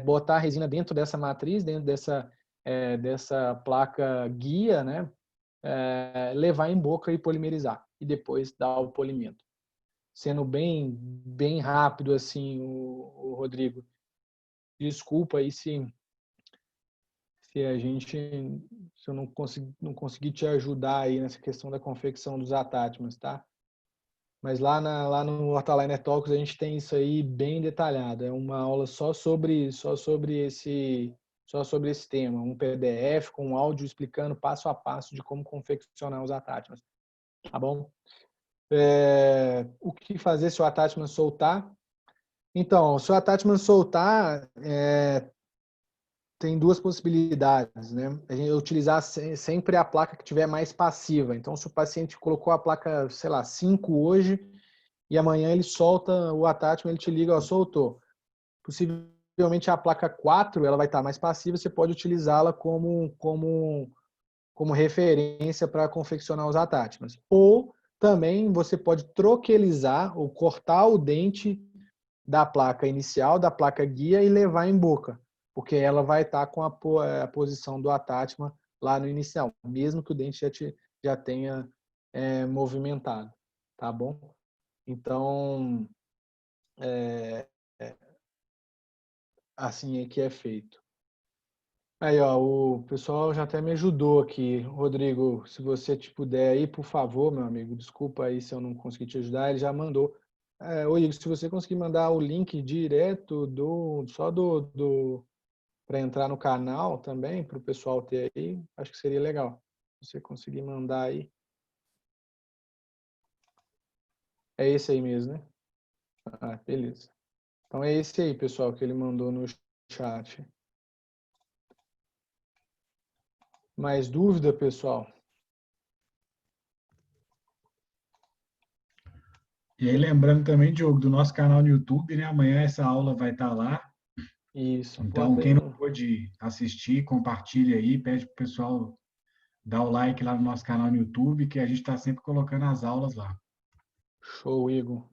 Speaker 1: botar a resina dentro dessa matriz, dentro dessa placa guia, né? Levar em boca e polimerizar e depois dar o polimento. Sendo bem rápido assim, o Rodrigo. Desculpa aí se eu não consegui te ajudar aí nessa questão da confecção dos attachments, tá? Mas lá no Hortoliner Talks a gente tem isso aí bem detalhado. É uma aula só sobre esse tema, um PDF com um áudio explicando passo a passo de como confeccionar os attachments, tá bom? O que fazer se o attachment soltar? Então, se o attachment soltar, tem duas possibilidades, né? A gente utilizar sempre a placa que tiver mais passiva. Então, se o paciente colocou a placa, sei lá, 5 hoje e amanhã ele solta o attachment, ele te liga, ó, soltou. Possivelmente a placa 4, ela vai estar mais passiva, você pode utilizá-la como referência para confeccionar os attachments. Ou também você pode troquelizar ou cortar o dente da placa inicial, da placa guia e levar em boca, porque ela vai estar com a posição do attachment lá no inicial, mesmo que o dente já tenha movimentado, tá bom? Então, assim é que é feito. Aí, ó, o pessoal já até me ajudou aqui. Rodrigo, se você te puder aí, por favor, meu amigo, desculpa aí se eu não consegui te ajudar, ele já mandou. Ô, Igor, se você conseguir mandar o link direto para entrar no canal também, para o pessoal ter aí, acho que seria legal. Se você conseguir mandar aí. É esse aí mesmo, né? Ah, beleza. Então é esse aí, pessoal, que ele mandou no chat. Mais dúvida, pessoal?
Speaker 2: E aí, lembrando também, Diogo, do nosso canal no YouTube, né? Amanhã essa aula vai estar lá.
Speaker 1: Isso,
Speaker 2: Então,
Speaker 1: bota aí
Speaker 2: quem não
Speaker 1: no...
Speaker 2: pôde assistir, compartilha aí, pede para o pessoal dar o like lá no nosso canal no YouTube, que a gente está sempre colocando as aulas lá.
Speaker 1: Show, Igor.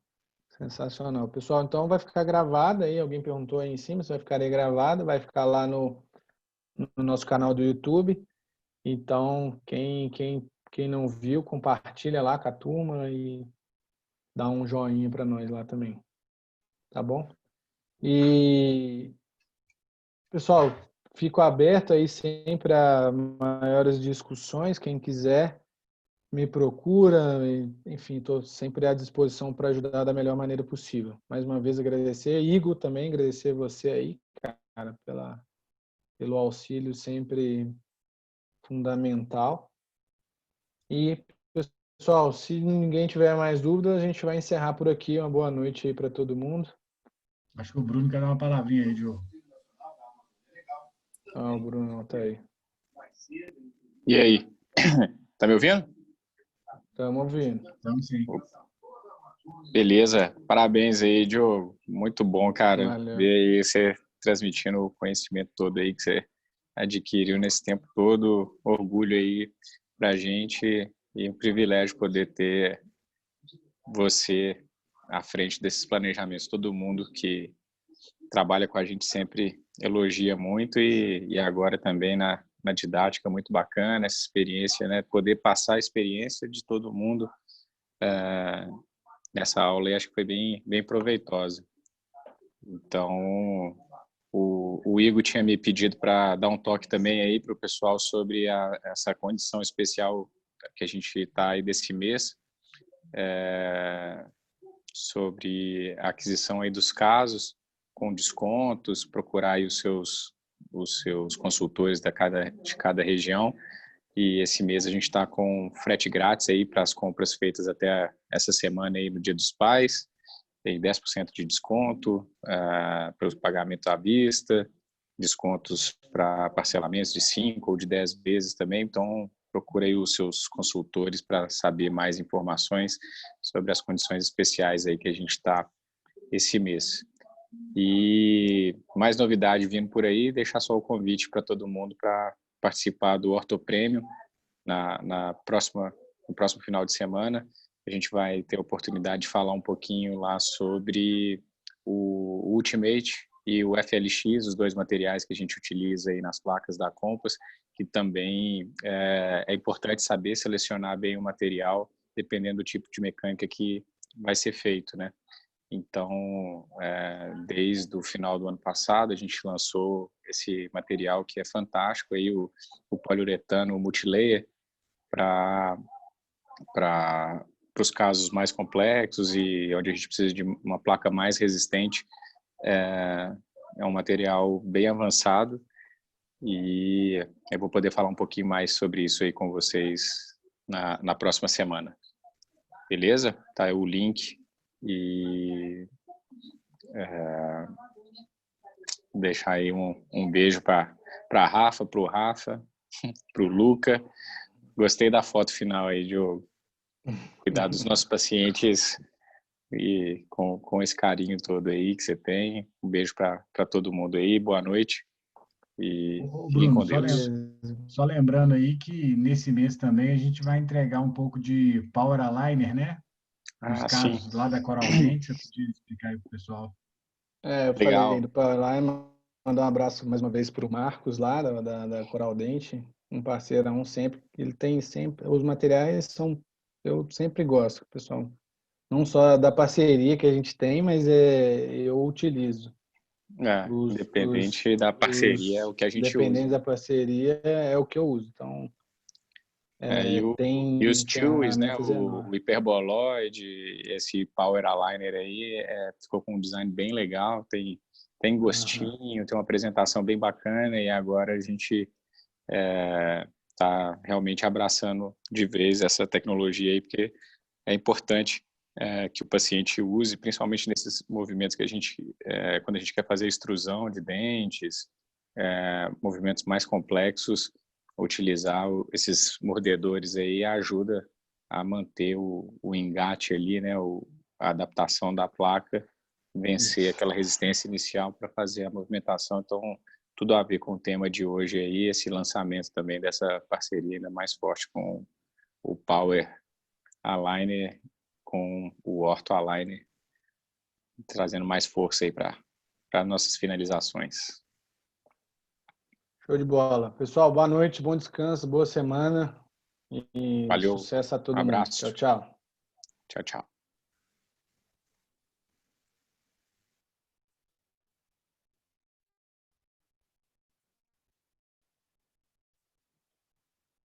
Speaker 1: Sensacional. Pessoal, então vai ficar gravada aí, alguém perguntou aí em cima, se vai ficar aí gravada, vai ficar lá no nosso canal do YouTube. Então, quem não viu, compartilha lá com a turma e dá um joinha para nós lá também. Tá bom? E, pessoal, fico aberto aí sempre a maiores discussões. Quem quiser, me procura. Enfim, estou sempre à disposição para ajudar da melhor maneira possível. Mais uma vez, agradecer. Igor, também agradecer você aí, cara, pelo auxílio sempre fundamental. E, pessoal, se ninguém tiver mais dúvidas, a gente vai encerrar por aqui. Uma boa noite aí para todo mundo.
Speaker 2: Acho que o Bruno quer dar uma palavrinha aí, Diogo.
Speaker 1: Ah, o Bruno tá aí.
Speaker 3: E aí? Tá me ouvindo?
Speaker 1: Estamos ouvindo.
Speaker 2: Estamos sim.
Speaker 3: Beleza. Parabéns aí, Diogo. Muito bom, cara.
Speaker 1: Valeu.
Speaker 3: Ver aí você transmitindo o conhecimento todo aí que você adquiriu nesse tempo todo. Orgulho aí pra gente e um privilégio poder ter você à frente desses planejamentos. Todo mundo que trabalha com a gente sempre elogia muito e agora também na didática, muito bacana essa experiência, né? Poder passar a experiência de todo mundo nessa aula e acho que foi bem proveitosa. Então, o Igor tinha me pedido para dar um toque também aí para o pessoal sobre essa condição especial que a gente está aí desse mês, sobre a aquisição aí dos casos com descontos, procurar aí os seus consultores de cada região. E esse mês a gente está com frete grátis aí para as compras feitas até essa semana aí no Dia dos Pais. Tem 10% de desconto para os pagamentos à vista, descontos para parcelamentos de 5 ou de 10 vezes também. Então, procure aí os seus consultores para saber mais informações sobre as condições especiais aí que a gente está esse mês. E mais novidade vindo por aí, deixar só o convite para todo mundo para participar do Ortoprêmio no próximo final de semana. A gente vai ter a oportunidade de falar um pouquinho lá sobre o Ultimate e o FLX, os dois materiais que a gente utiliza aí nas placas da Compass, que também é importante saber selecionar bem o material, dependendo do tipo de mecânica que vai ser feito, né? Então, desde o final do ano passado, a gente lançou esse material que é fantástico, aí, o poliuretano multilayer, para os casos mais complexos e onde a gente precisa de uma placa mais resistente. É um material bem avançado e eu vou poder falar um pouquinho mais sobre isso aí com vocês na próxima semana. Beleza? Tá aí o link e Deixar aí um beijo para a Rafa, para o Rafa, para o Luca. Gostei da foto final aí, Diogo. Cuidar dos nossos pacientes e com esse carinho todo aí que você tem. Um beijo para todo mundo aí. Boa noite. E fiquem
Speaker 2: Bruno,
Speaker 3: com Deus.
Speaker 2: só lembrando aí que nesse mês também a gente vai entregar um pouco de Power Aligner, né? Os
Speaker 3: Sim.
Speaker 2: casos lá da Coral Dente, você podia explicar aí pro pessoal?
Speaker 1: Eu falei do Powerline, mandar um abraço mais uma vez para o Marcos lá, da Coral Dente, um parceirão sempre, ele tem sempre, os materiais são, eu sempre gosto, pessoal, não só da parceria que a gente tem, mas eu utilizo.
Speaker 3: Independente da parceria, é o que a gente usa.
Speaker 1: Independente da parceria, é o que eu uso, então
Speaker 3: e os Chewies, né,
Speaker 1: ferramentas
Speaker 3: o Hyperboloid, esse Power Aligner aí, ficou com um design bem legal, tem gostinho, tem uma apresentação bem bacana, e agora a gente está realmente abraçando de vez essa tecnologia aí, porque é importante que o paciente use, principalmente nesses movimentos que a gente, quando a gente quer fazer extrusão de dentes, movimentos mais complexos, utilizar esses mordedores aí ajuda a manter o engate ali, né, a adaptação da placa, vencer aquela resistência inicial para fazer a movimentação. Então, tudo a ver com o tema de hoje aí, esse lançamento também dessa parceria ainda mais forte com o Power Aligner, com o Ortho Aligner, trazendo mais força aí para nossas finalizações.
Speaker 1: Show de bola. Pessoal, boa noite, bom descanso, boa semana e
Speaker 3: Valeu,
Speaker 1: sucesso a todo
Speaker 3: um abraço.
Speaker 1: mundo. Tchau, tchau.
Speaker 3: Tchau, tchau.